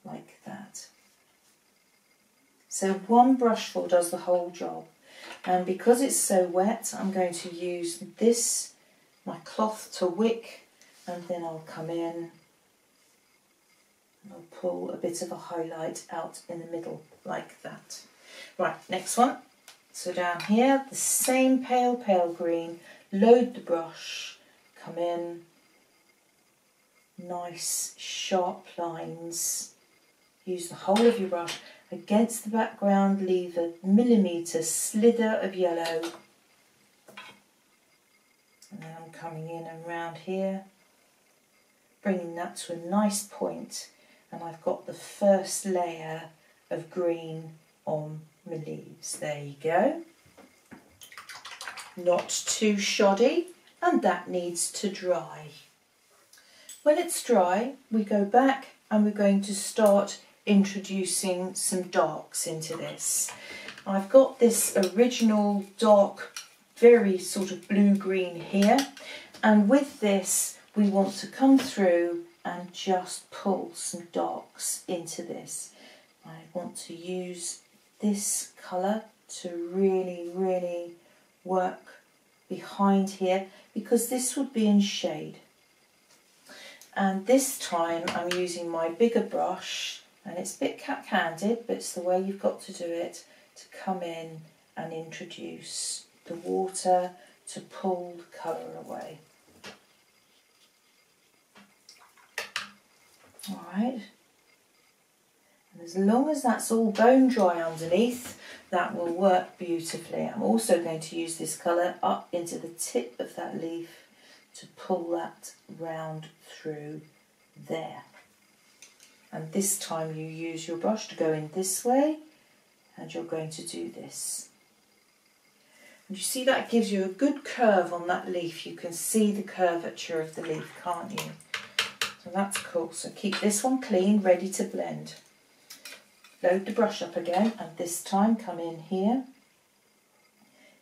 like that. So one brushful does the whole job. And because it's so wet, I'm going to use this, my cloth to wick and then I'll come in and I'll pull a bit of a highlight out in the middle like that. Right, next one. So down here, the same pale green, load the brush, come in, nice sharp lines, use the whole of your brush. Against the background, leave a millimetre slither of yellow. And then I'm coming in and round here, bringing that to a nice point, and I've got the first layer of green on my leaves. There you go. Not too shoddy, and that needs to dry. When it's dry, we go back and we're going to start introducing some darks into this. I've got this original dark, very sort of blue-green here, and with this we want to come through and just pull some darks into this. I want to use this colour to really work behind here, because this would be in shade. And this time I'm using my bigger brush, and it's a bit cat-handed, but it's the way you've got to do it, to come in and introduce the water to pull the colour away. Alright, and as long as that's all bone dry underneath, that will work beautifully. I'm also going to use this colour up into the tip of that leaf to pull that round through there. And this time you use your brush to go in this way, and you're going to do this. And you see that gives you a good curve on that leaf. You can see the curvature of the leaf, can't you? So that's cool. So keep this one clean, ready to blend. Load the brush up again, and this time come in here.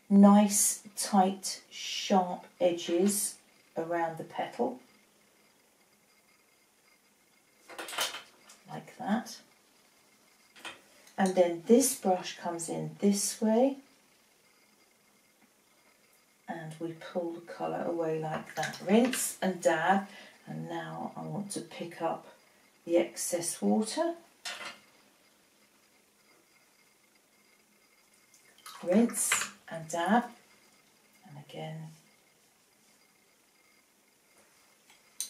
Nice, tight, sharp edges around the petal. Like that. And then this brush comes in this way, and we pull the colour away like that. Rinse and dab, and now I want to pick up the excess water. Rinse and dab, and again.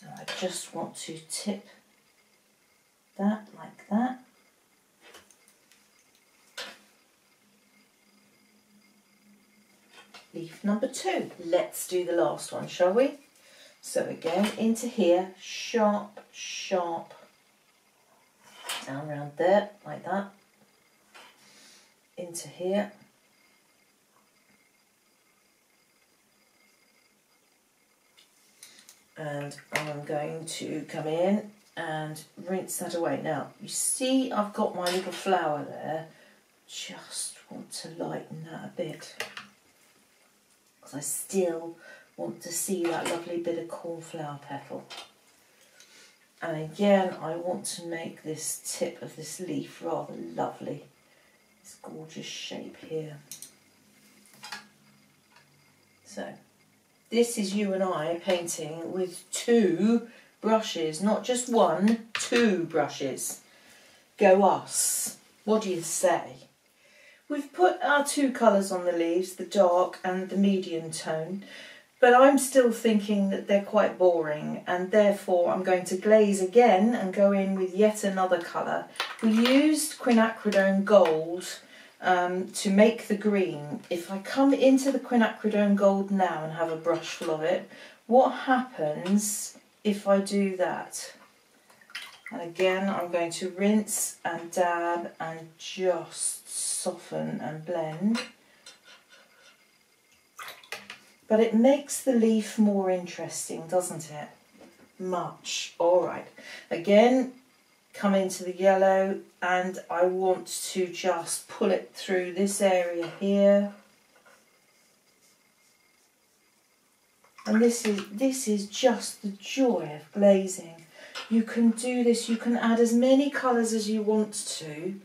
Now I just want to tip that like that. Leaf number 2. Let's do the last one, shall we? So again, into here, sharp, sharp, down around there, like that, into here, and I'm going to come in and rinse that away. Now, you see I've got my little flower there, just want to lighten that a bit, because I still want to see that lovely bit of cornflower petal. And again, I want to make this tip of this leaf rather lovely. This gorgeous shape here. So, this is you and I painting with 2 brushes, not just 1, 2 brushes. Go us. What do you say? We've put our 2 colours on the leaves, the dark and the medium tone, but I'm still thinking that they're quite boring, and therefore I'm going to glaze again and go in with yet another colour. We used Quinacridone Gold to make the green. If I come into the Quinacridone Gold now and have a brush full of it, what happens if I do that? And again, I'm going to rinse and dab and just soften and blend. But it makes the leaf more interesting, doesn't it? Much. All right. Again, come into the yellow, and I want to just pull it through this area here. And this is just the joy of glazing. You can do this, you can add as many colours as you want to,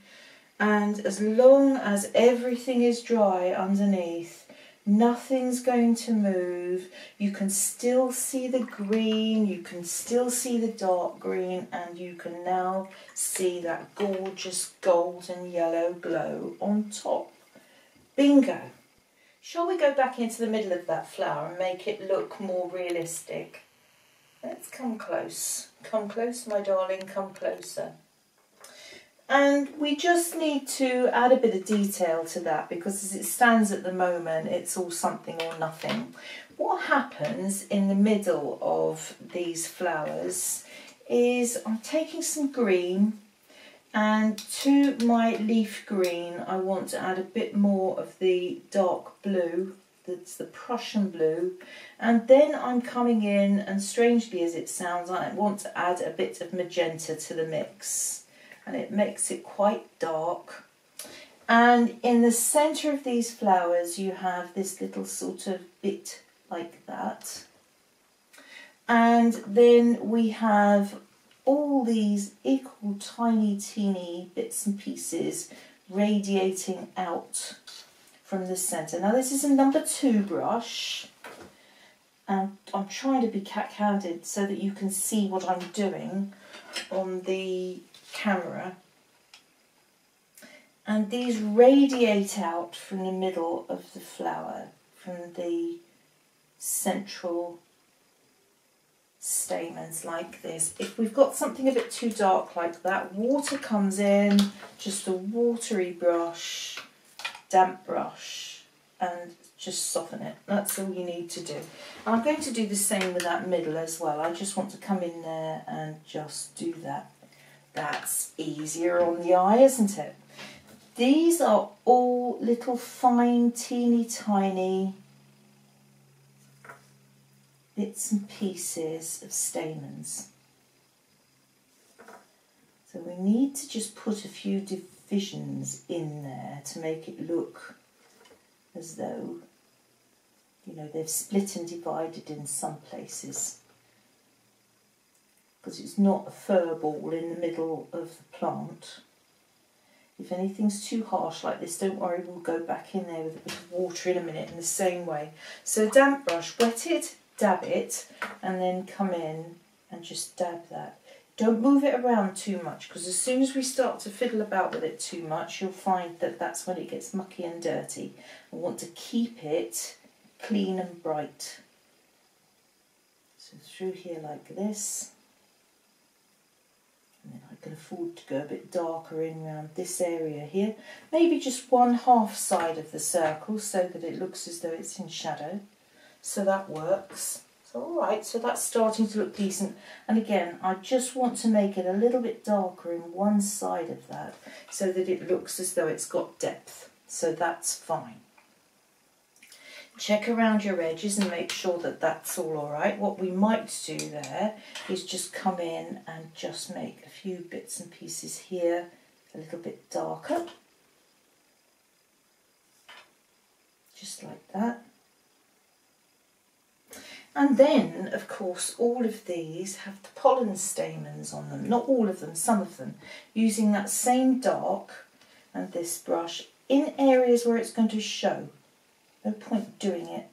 and as long as everything is dry underneath, Nothing's going to move. You can still see the green, you can still see the dark green, and you can now see that gorgeous golden yellow glow on top. Bingo! Shall we go back into the middle of that flower and make it look more realistic? Let's come close. Come close, my darling, come closer. And we just need to add a bit of detail to that, because as it stands at the moment, it's all something or nothing. What happens in the middle of these flowers is I'm taking some green, and to my leaf green I want to add a bit more of the dark blue, that's the Prussian blue, and then I'm coming in, and strangely as it sounds, I want to add a bit of magenta to the mix. And it makes it quite dark. And in the centre of these flowers you have this little sort of bit like that. And then we have all these equal tiny teeny bits and pieces radiating out from the centre. Now this is a number 2 brush, and I'm trying to be cat-handed so that you can see what I'm doing on the camera, and these radiate out from the middle of the flower, from the central stamens like this. If we've got something a bit too dark like that, water comes in, just a watery brush, damp brush, and just soften it. That's all you need to do. And I'm going to do the same with that middle as well. I just want to come in there and just do that. That's easier on the eye, isn't it? These are all little fine, teeny tiny bits and pieces of stamens. So we need to just put a few divisions in there to make it look as though, you know, they've split and divided in some places, because it's not a fur ball in the middle of the plant. If anything's too harsh like this, don't worry, we'll go back in there with a bit of water in a minute in the same way. So damp brush, wet it, dab it, and then come in and just dab that. Don't move it around too much, because as soon as we start to fiddle about with it too much, you'll find that that's when it gets mucky and dirty. We want to keep it clean and bright. So through here like this. And then I can afford to go a bit darker in around this area here. Maybe just 1/2 side of the circle so that it looks as though it's in shadow. So that works. So alright, so that's starting to look decent. And again, I just want to make it a little bit darker in one side of that so that it looks as though it's got depth. So that's fine. Check around your edges and make sure that that's all alright. What we might do there is just come in and just make a few bits and pieces here a little bit darker. Just like that. And then, of course, all of these have the pollen stamens on them. Not all of them, some of them. Using that same dark and this brush in areas where it's going to show. No point doing it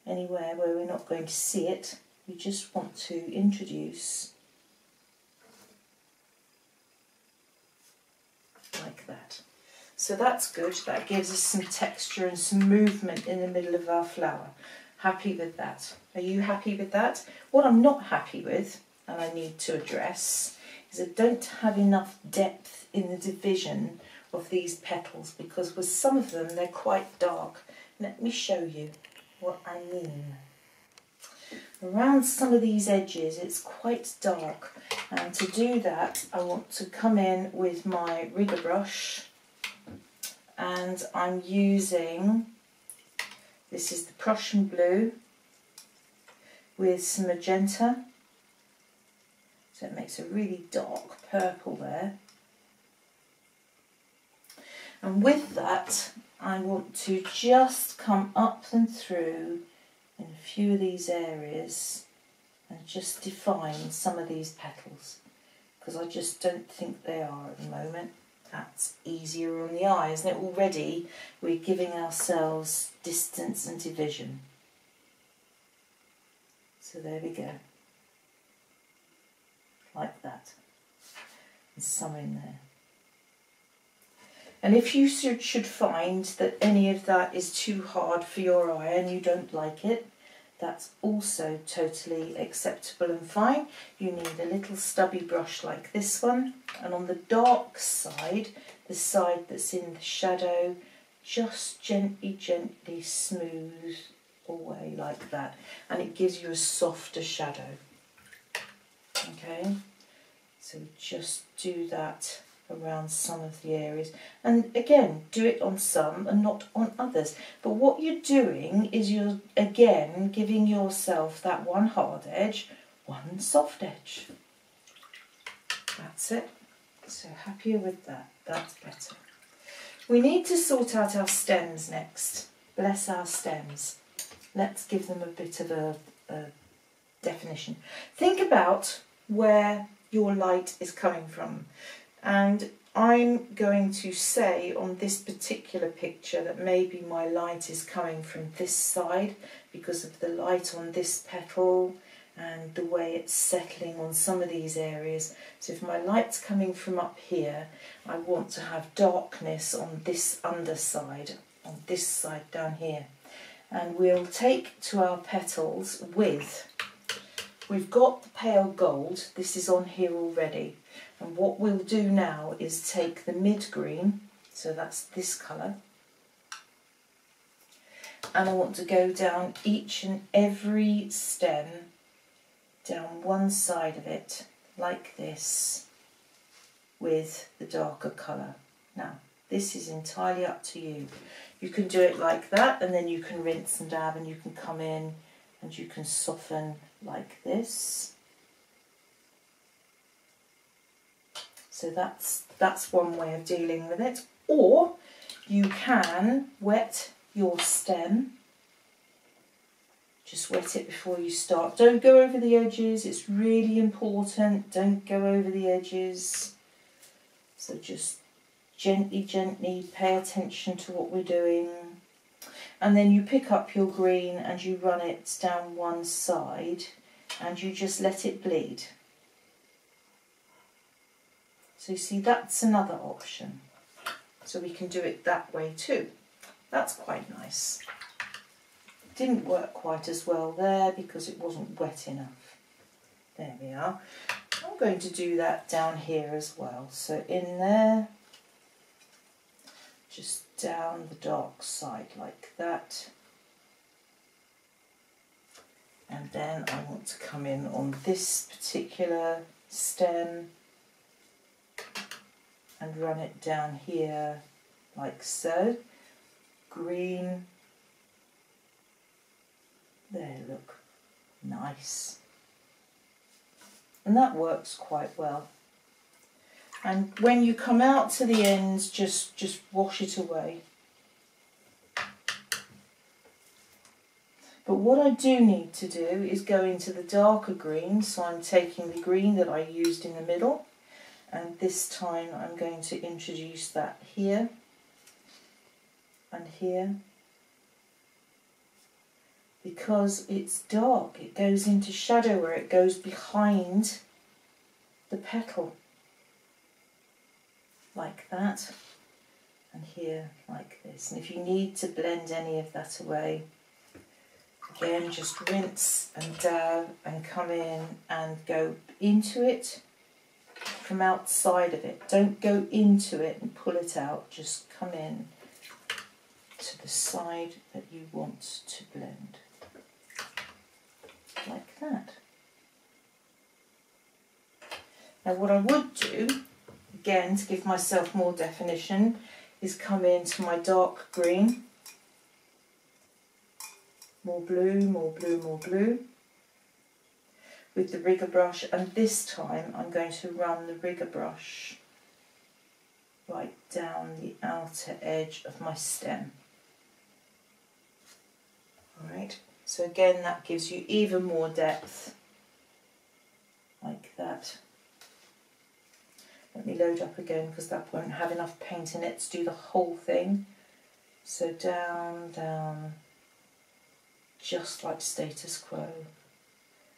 anywhere where we're not going to see it. We just want to introduce like that. So that's good. That gives us some texture and some movement in the middle of our flower. Happy with that? Are you happy with that? What I'm not happy with, and I need to address, is I don't have enough depth in the division of these petals, because with some of them they're quite dark. Let me show you what I mean. Around some of these edges it's quite dark, and to do that I want to come in with my rigger brush, and I'm using, this is the Prussian blue with some magenta, so it makes a really dark purple there. And with that I want to just come up and through in a few of these areas and just define some of these petals, because I just don't think they are at the moment. That's easier on the eye, isn't it? Already we're giving ourselves distance and division. So there we go. Like that. There's some in there. And if you should find that any of that is too hard for your eye and you don't like it, that's also totally acceptable and fine. You need a little stubby brush like this one, and on the dark side, the side that's in the shadow, just gently smooth away like that, and it gives you a softer shadow. Okay, so just do that around some of the areas, and again do it on some and not on others. But what you're doing is you're again giving yourself that one hard edge, one soft edge. That's it. So happier with that. That's better. We need to sort out our stems next. Bless our stems. Let's give them a bit of a definition. Think about where your light is coming from. And I'm going to say on this particular picture that maybe my light is coming from this side because of the light on this petal and the way it's settling on some of these areas. So if my light's coming from up here, I want to have darkness on this underside, on this side down here. And we'll take to our petals with, we've got the pale gold, this is on here already. And what we'll do now is take the mid green, so that's this colour, and I want to go down each and every stem, down one side of it, like this, with the darker colour. Now, this is entirely up to you. You can do it like that, and then you can rinse and dab, and you can come in and you can soften like this. So that's one way of dealing with it. Or you can wet your stem. Just wet it before you start. Don't go over the edges, it's really important. Don't go over the edges. So just gently pay attention to what we're doing. And then you pick up your green and you run it down one side and you just let it bleed. So you see, that's another option. So we can do it that way too. That's quite nice. Didn't work quite as well there because it wasn't wet enough. There we are. I'm going to do that down here as well. So in there, just down the dark side like that. And then I want to come in on this particular stem and run it down here like so. Green. There, look. Nice. And that works quite well. And when you come out to the ends, just wash it away. But what I do need to do is go into the darker green, so I'm taking the green that I used in the middle, and this time I'm going to introduce that here and here. Because it's dark, it goes into shadow where it goes behind the petal. Like that, and here like this. And if you need to blend any of that away, again just rinse and dab and come in and go into it from outside of it. Don't go into it and pull it out, just come in to the side that you want to blend. Like that. Now what I would do, again to give myself more definition, is come into my dark green. More blue, more blue, more blue. With the rigger brush, and this time I'm going to run the rigger brush right down the outer edge of my stem. Alright. So again, that gives you even more depth, like that. Let me load up again because that won't have enough paint in it to do the whole thing. So down, down, just like status quo.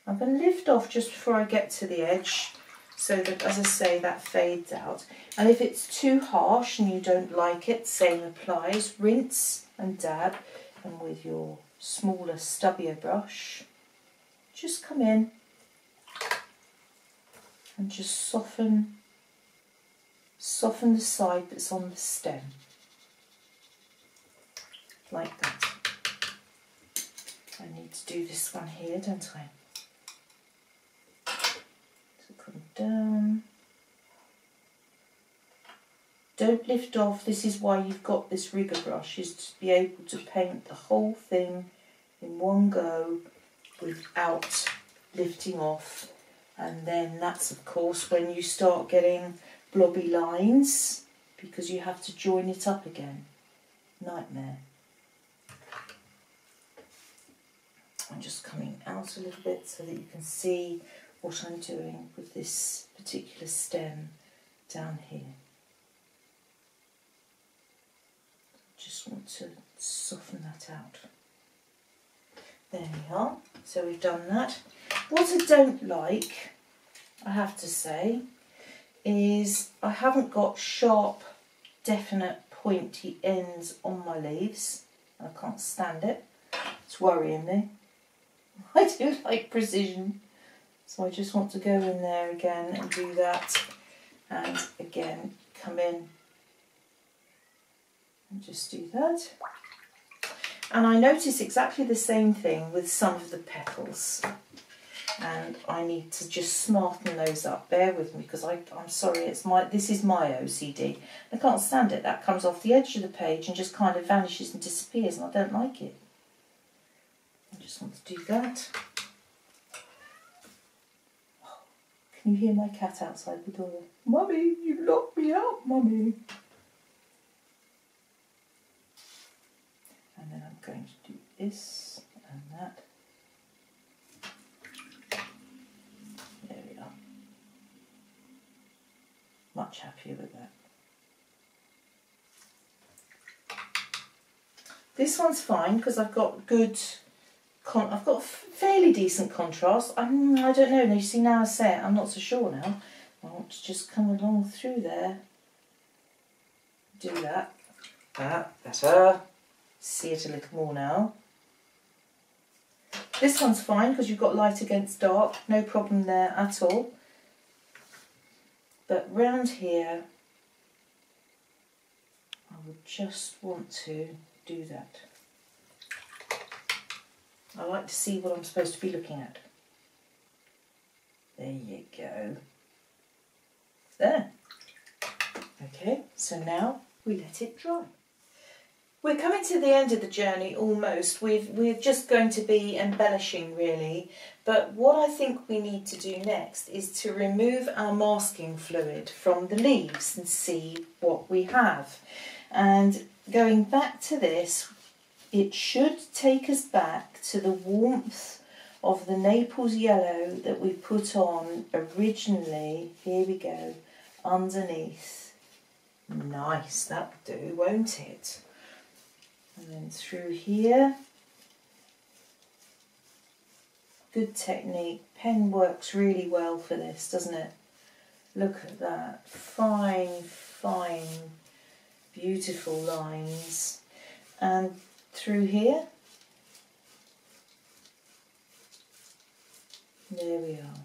I'm going to lift off just before I get to the edge so that, as I say, that fades out. And if it's too harsh and you don't like it, same applies. Rinse and dab, and with your smaller, stubbier brush, just come in and just soften the side that's on the stem, like that. I need to do this one here, don't I? So come down. Don't lift off. This is why you've got this rigger brush, is to be able to paint the whole thing in one go without lifting off. And then that's, of course, when you start getting blobby lines, because you have to join it up again. Nightmare. I'm just coming out a little bit so that you can see what I'm doing with this particular stem down here. Just want to soften that out. There we are. So we've done that. What I don't like, I have to say, is I haven't got sharp, definite, pointy ends on my leaves. I can't stand it. It's worrying me. I do like precision. So I just want to go in there again and do that. And again, come in and just do that. And I notice exactly the same thing with some of the petals. And I need to just smarten those up. Bear with me, because I'm sorry, this is my OCD. I can't stand it. That comes off the edge of the page and just kind of vanishes and disappears, and I don't like it. I just want to do that. Can you hear my cat outside the door? Mummy, you locked me out, Mummy. And then I'm going to do this and that. There we are. Much happier with that. This one's fine because I've got I've got fairly decent contrast. I don't know. You see, now I say it, I'm not so sure now. I want to just come along through there. Do that. That, better. See it a little more now. This one's fine because you've got light against dark, no problem there at all. But round here, I would just want to do that. I like to see what I'm supposed to be looking at. There you go. There. Okay, so now we let it dry. We're coming to the end of the journey almost. We're just going to be embellishing really, but what I think we need to do next is to remove our masking fluid from the leaves and see what we have. And going back to this, it should take us back to the warmth of the Naples yellow that we put on originally. Here we go, underneath. Nice, that'll do, won't it? And then through here. Good technique. Pen works really well for this, doesn't it? Look at that. Fine, fine, beautiful lines. And through here. There we are.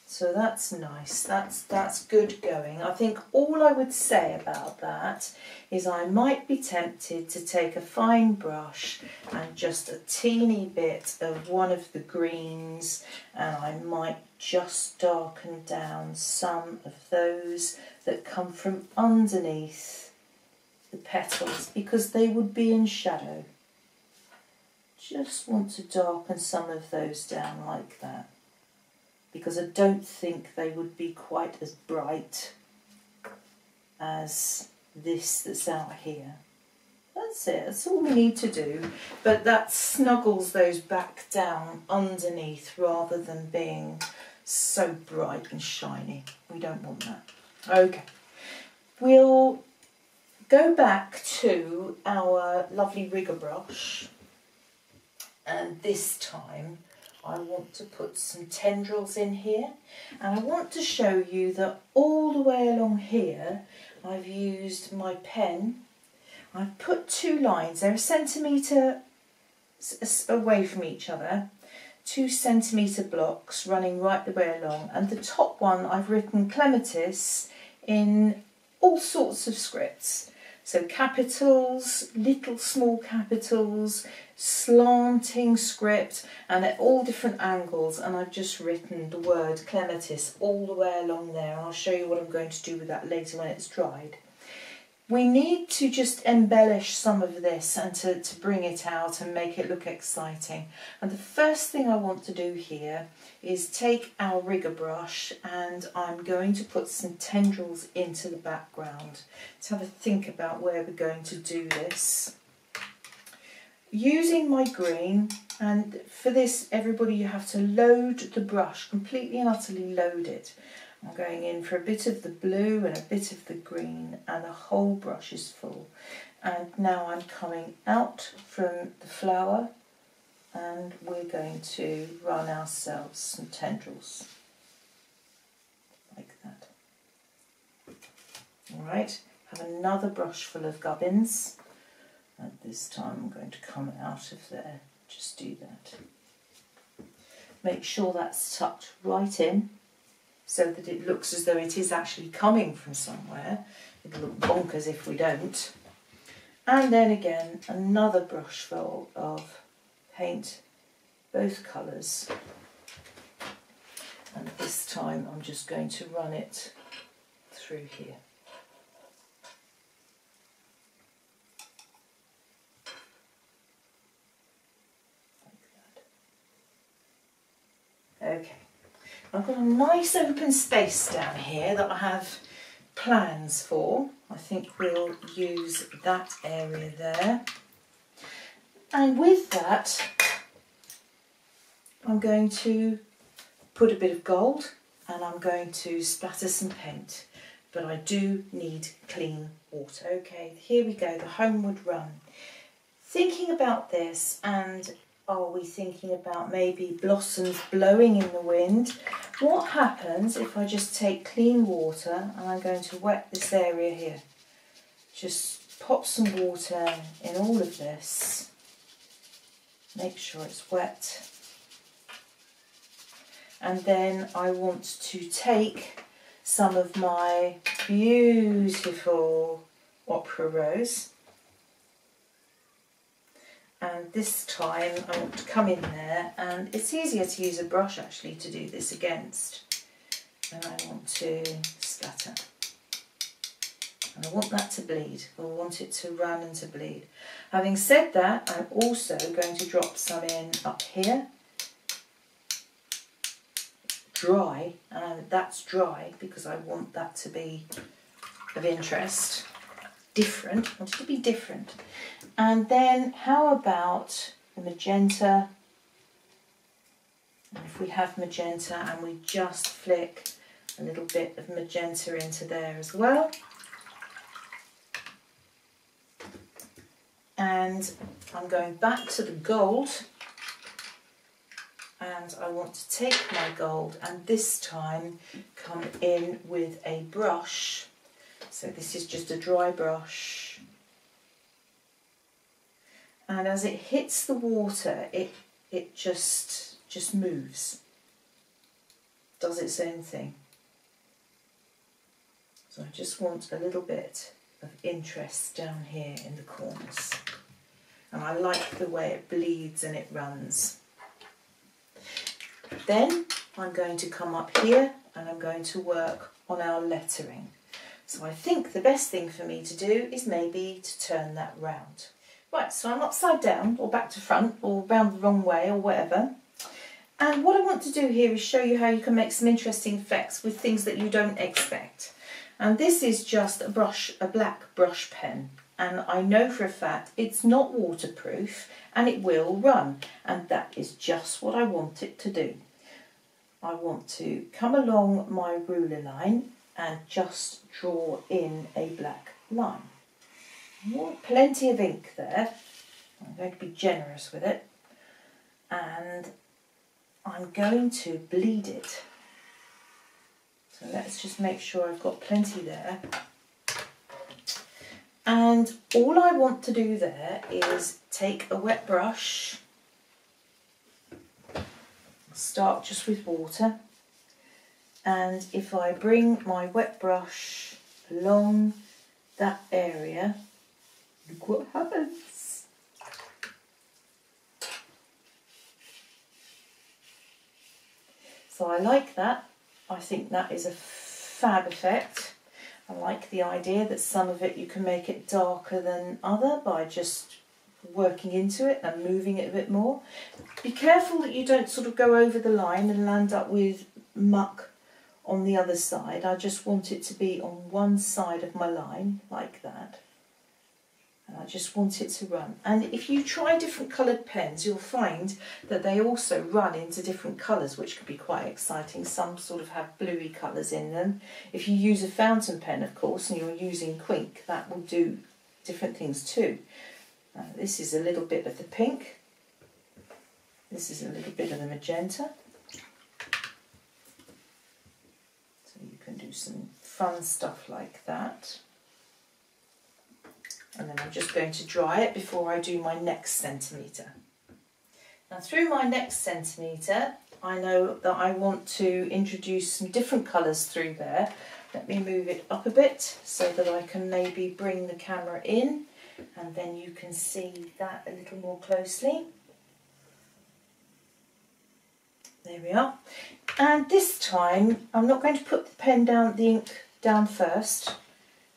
So that's nice, that's good going. I think all I would say about that is I might be tempted to take a fine brush and just a teeny bit of one of the greens, and I might just darken down some of those that come from underneath the petals because they would be in shadow. Just want to darken some of those down like that, because I don't think they would be quite as bright as this that's out here. That's it, that's all we need to do, but that snuggles those back down underneath rather than being so bright and shiny. We don't want that. Okay, we'll go back to our lovely rigger brush, and this time I want to put some tendrils in here, and I want to show you that all the way along here I've used my pen. I've put two lines, they're a centimetre away from each other, 2 centimetre blocks running right the way along, and the top one I've written Clematis in all sorts of scripts. So capitals, little small capitals, slanting script, and at all different angles, and I've just written the word Clematis all the way along there, and I'll show you what I'm going to do with that later when it's dried. We need to just embellish some of this and to bring it out and make it look exciting. And the first thing I want to do here is take our rigger brush, and I'm going to put some tendrils into the background. Let's have a think about where we're going to do this. Using my green, and for this everybody you have to load the brush, completely and utterly load it. I'm going in for a bit of the blue and a bit of the green, and the whole brush is full. And now I'm coming out from the flower, and we're going to run ourselves some tendrils like that. Alright, have another brush full of gubbins, and this time I'm going to come out of there. Just do that. Make sure that's tucked right in, so that it looks as though it is actually coming from somewhere. It'll look bonkers if we don't. And then again, another brush full of paint, both colours. And this time I'm just going to run it through here. Like that. Okay. I've got a nice open space down here that I have plans for. I think we'll use that area there. And with that, I'm going to put a bit of gold, and I'm going to splatter some paint. But I do need clean water. Okay, here we go, the homeward run. Thinking about this, and are we thinking about maybe blossoms blowing in the wind? What happens if I just take clean water, and I'm going to wet this area here. Just pop some water in all of this. Make sure it's wet. And then I want to take some of my beautiful opera rose. And this time I want to come in there, and it's easier to use a brush actually to do this against. And I want to splatter. And I want that to bleed. I want it to run and to bleed. Having said that, I'm also going to drop some in up here. Dry, and that's dry because I want that to be of interest. Different, I want it to be different. And then how about the magenta? And if we have magenta, and we just flick a little bit of magenta into there as well. And I'm going back to the gold, and I want to take my gold and this time come in with a brush. So this is just a dry brush, and as it hits the water, it just moves, does its own thing. So I just want a little bit of interest down here in the corners, and I like the way it bleeds and it runs. Then I'm going to come up here and I'm going to work on our lettering. So I think the best thing for me to do is maybe to turn that round. Right, so I'm upside down or back to front or round the wrong way or whatever. And what I want to do here is show you how you can make some interesting effects with things that you don't expect. And this is just a brush, a black brush pen. And I know for a fact it's not waterproof and it will run. And that is just what I want it to do. I want to come along my ruler line and just draw in a black line. Plenty of ink there. I'm going to be generous with it, and I'm going to bleed it. So let's just make sure I've got plenty there. And all I want to do there is take a wet brush, start just with water, and if I bring my wet brush along that area, look what happens. So I like that. I think that is a fab effect. I like the idea that some of it you can make it darker than other by just working into it and moving it a bit more. Be careful that you don't sort of go over the line and land up with muck on the other side. I just want it to be on one side of my line like that. And I just want it to run. And if you try different coloured pens, you'll find that they also run into different colours, which can be quite exciting. Some sort of have bluey colours in them. If you use a fountain pen, of course, and you're using Quink, that will do different things too. This is a little bit of the pink. This is a little bit of the magenta. So you can do some fun stuff like that. And then I'm just going to dry it before I do my next centimetre. Now through my next centimetre, I know that I want to introduce some different colours through there. Let me move it up a bit so that I can maybe bring the camera in, and then you can see that a little more closely. There we are. And this time I'm not going to put the pen down, the ink down first.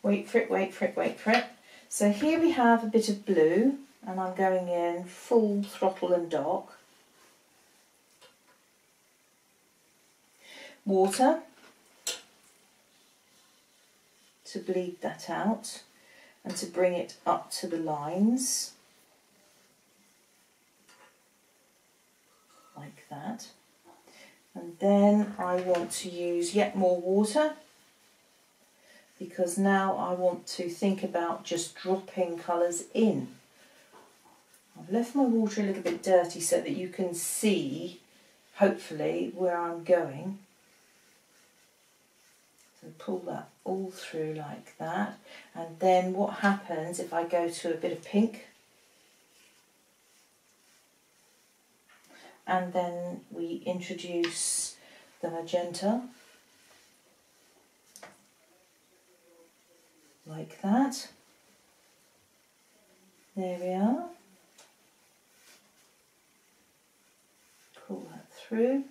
Wait for it, wait for it, wait for it. So here we have a bit of blue, and I'm going in full throttle and dark. Water to bleed that out and to bring it up to the lines like that. And then I want to use yet more water, because now I want to think about just dropping colours in. I've left my water a little bit dirty so that you can see, hopefully, where I'm going. So pull that all through like that. And then what happens if I go to a bit of pink? And then we introduce the magenta. Like that. There we are. Pull that through.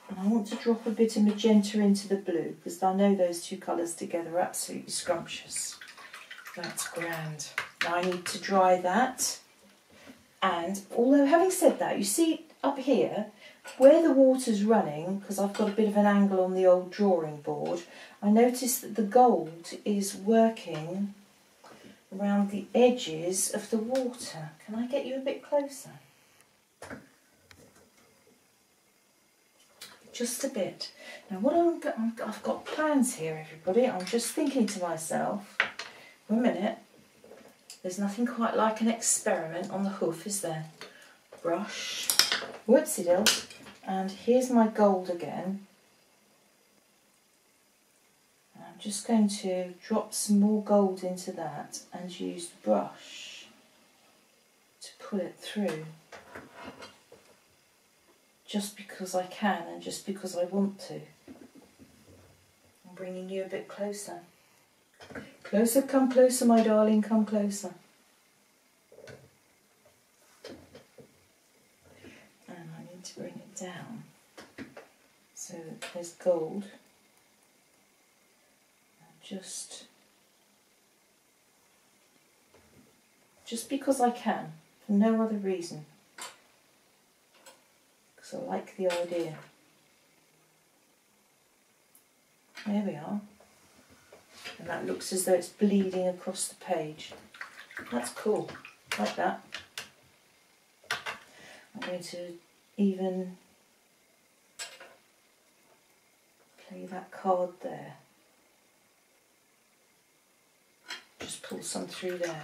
And I want to drop a bit of magenta into the blue, because I know those two colours together are absolutely scrumptious. That's grand. Now I need to dry that. And although having said that, you see up here, where the water's running, because I've got a bit of an angle on the old drawing board, I notice that the gold is working around the edges of the water. Can I get you a bit closer? Just a bit. Now what I've got plans here, everybody. I'm just thinking to myself, wait a minute, there's nothing quite like an experiment on the hoof, is there? Brush, whoopsie dill, and here's my gold again. I'm just going to drop some more gold into that and use the brush to pull it through. Just because I can and just because I want to. I'm bringing you a bit closer. Closer, come closer, my darling, come closer. And I need to bring it down so that there's gold. Just because I can, for no other reason. Because I like the idea. There we are. And that looks as though it's bleeding across the page. That's cool, like that. I'm going to even Play that card there. Just pull some through there.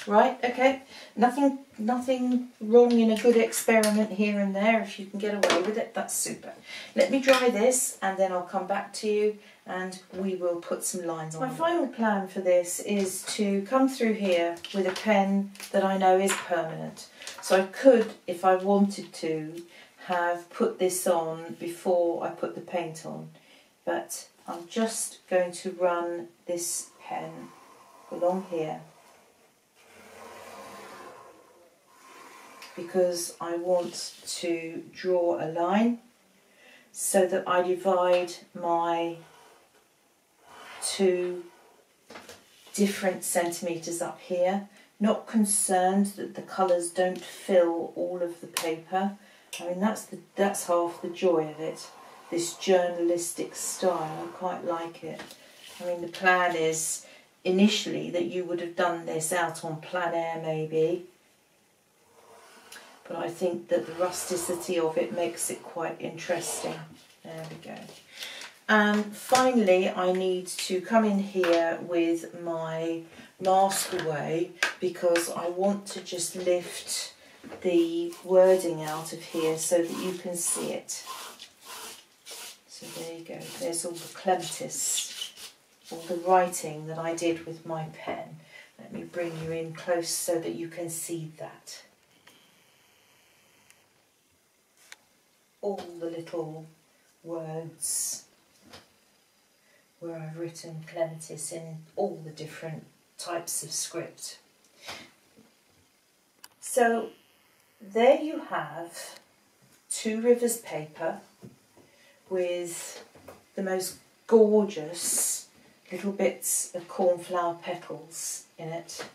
Right, okay. Nothing wrong in a good experiment here and there. If you can get away with it, that's super. Let me dry this and then I'll come back to you and we will put some lines on. My final plan for this is to come through here with a pen that I know is permanent. So I could, if I wanted to, have put this on before I put the paint on. But I'm just going to run this pen along here because I want to draw a line so that I divide my 2 different centimetres up here. Not concerned that the colours don't fill all of the paper. I mean, that's half the joy of it. This journalistic style, I quite like it. I mean, the plan is initially that you would have done this out on plein air maybe, but I think that the rusticity of it makes it quite interesting. There we go. And finally I need to come in here with my mask away because I want to just lift the wording out of here so that you can see it. So there you go, there's all the Clematis, all the writing that I did with my pen. Let me bring you in close so that you can see that. All the little words where I've written Clematis in all the different types of script. So there you have 2 rivers paper with the most gorgeous little bits of cornflower petals in it,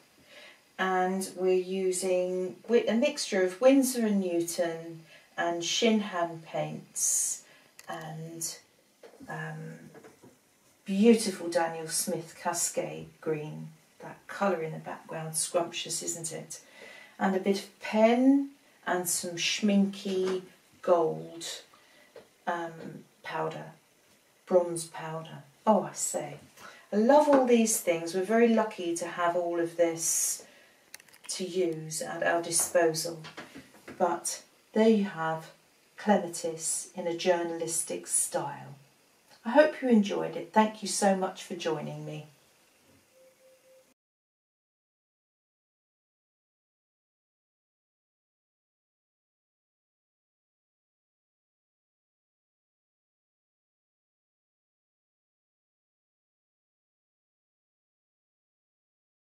and we're using a mixture of Winsor & Newton and Shinhan paints and beautiful Daniel Smith Cascade Green. That colour in the background, scrumptious, isn't it? And a bit of pen and some schminky gold powder, bronze powder. Oh, I say, I love all these things. We're very lucky to have all of this to use at our disposal. But there you have Clematis in a journalistic style. I hope you enjoyed it. Thank you so much for joining me.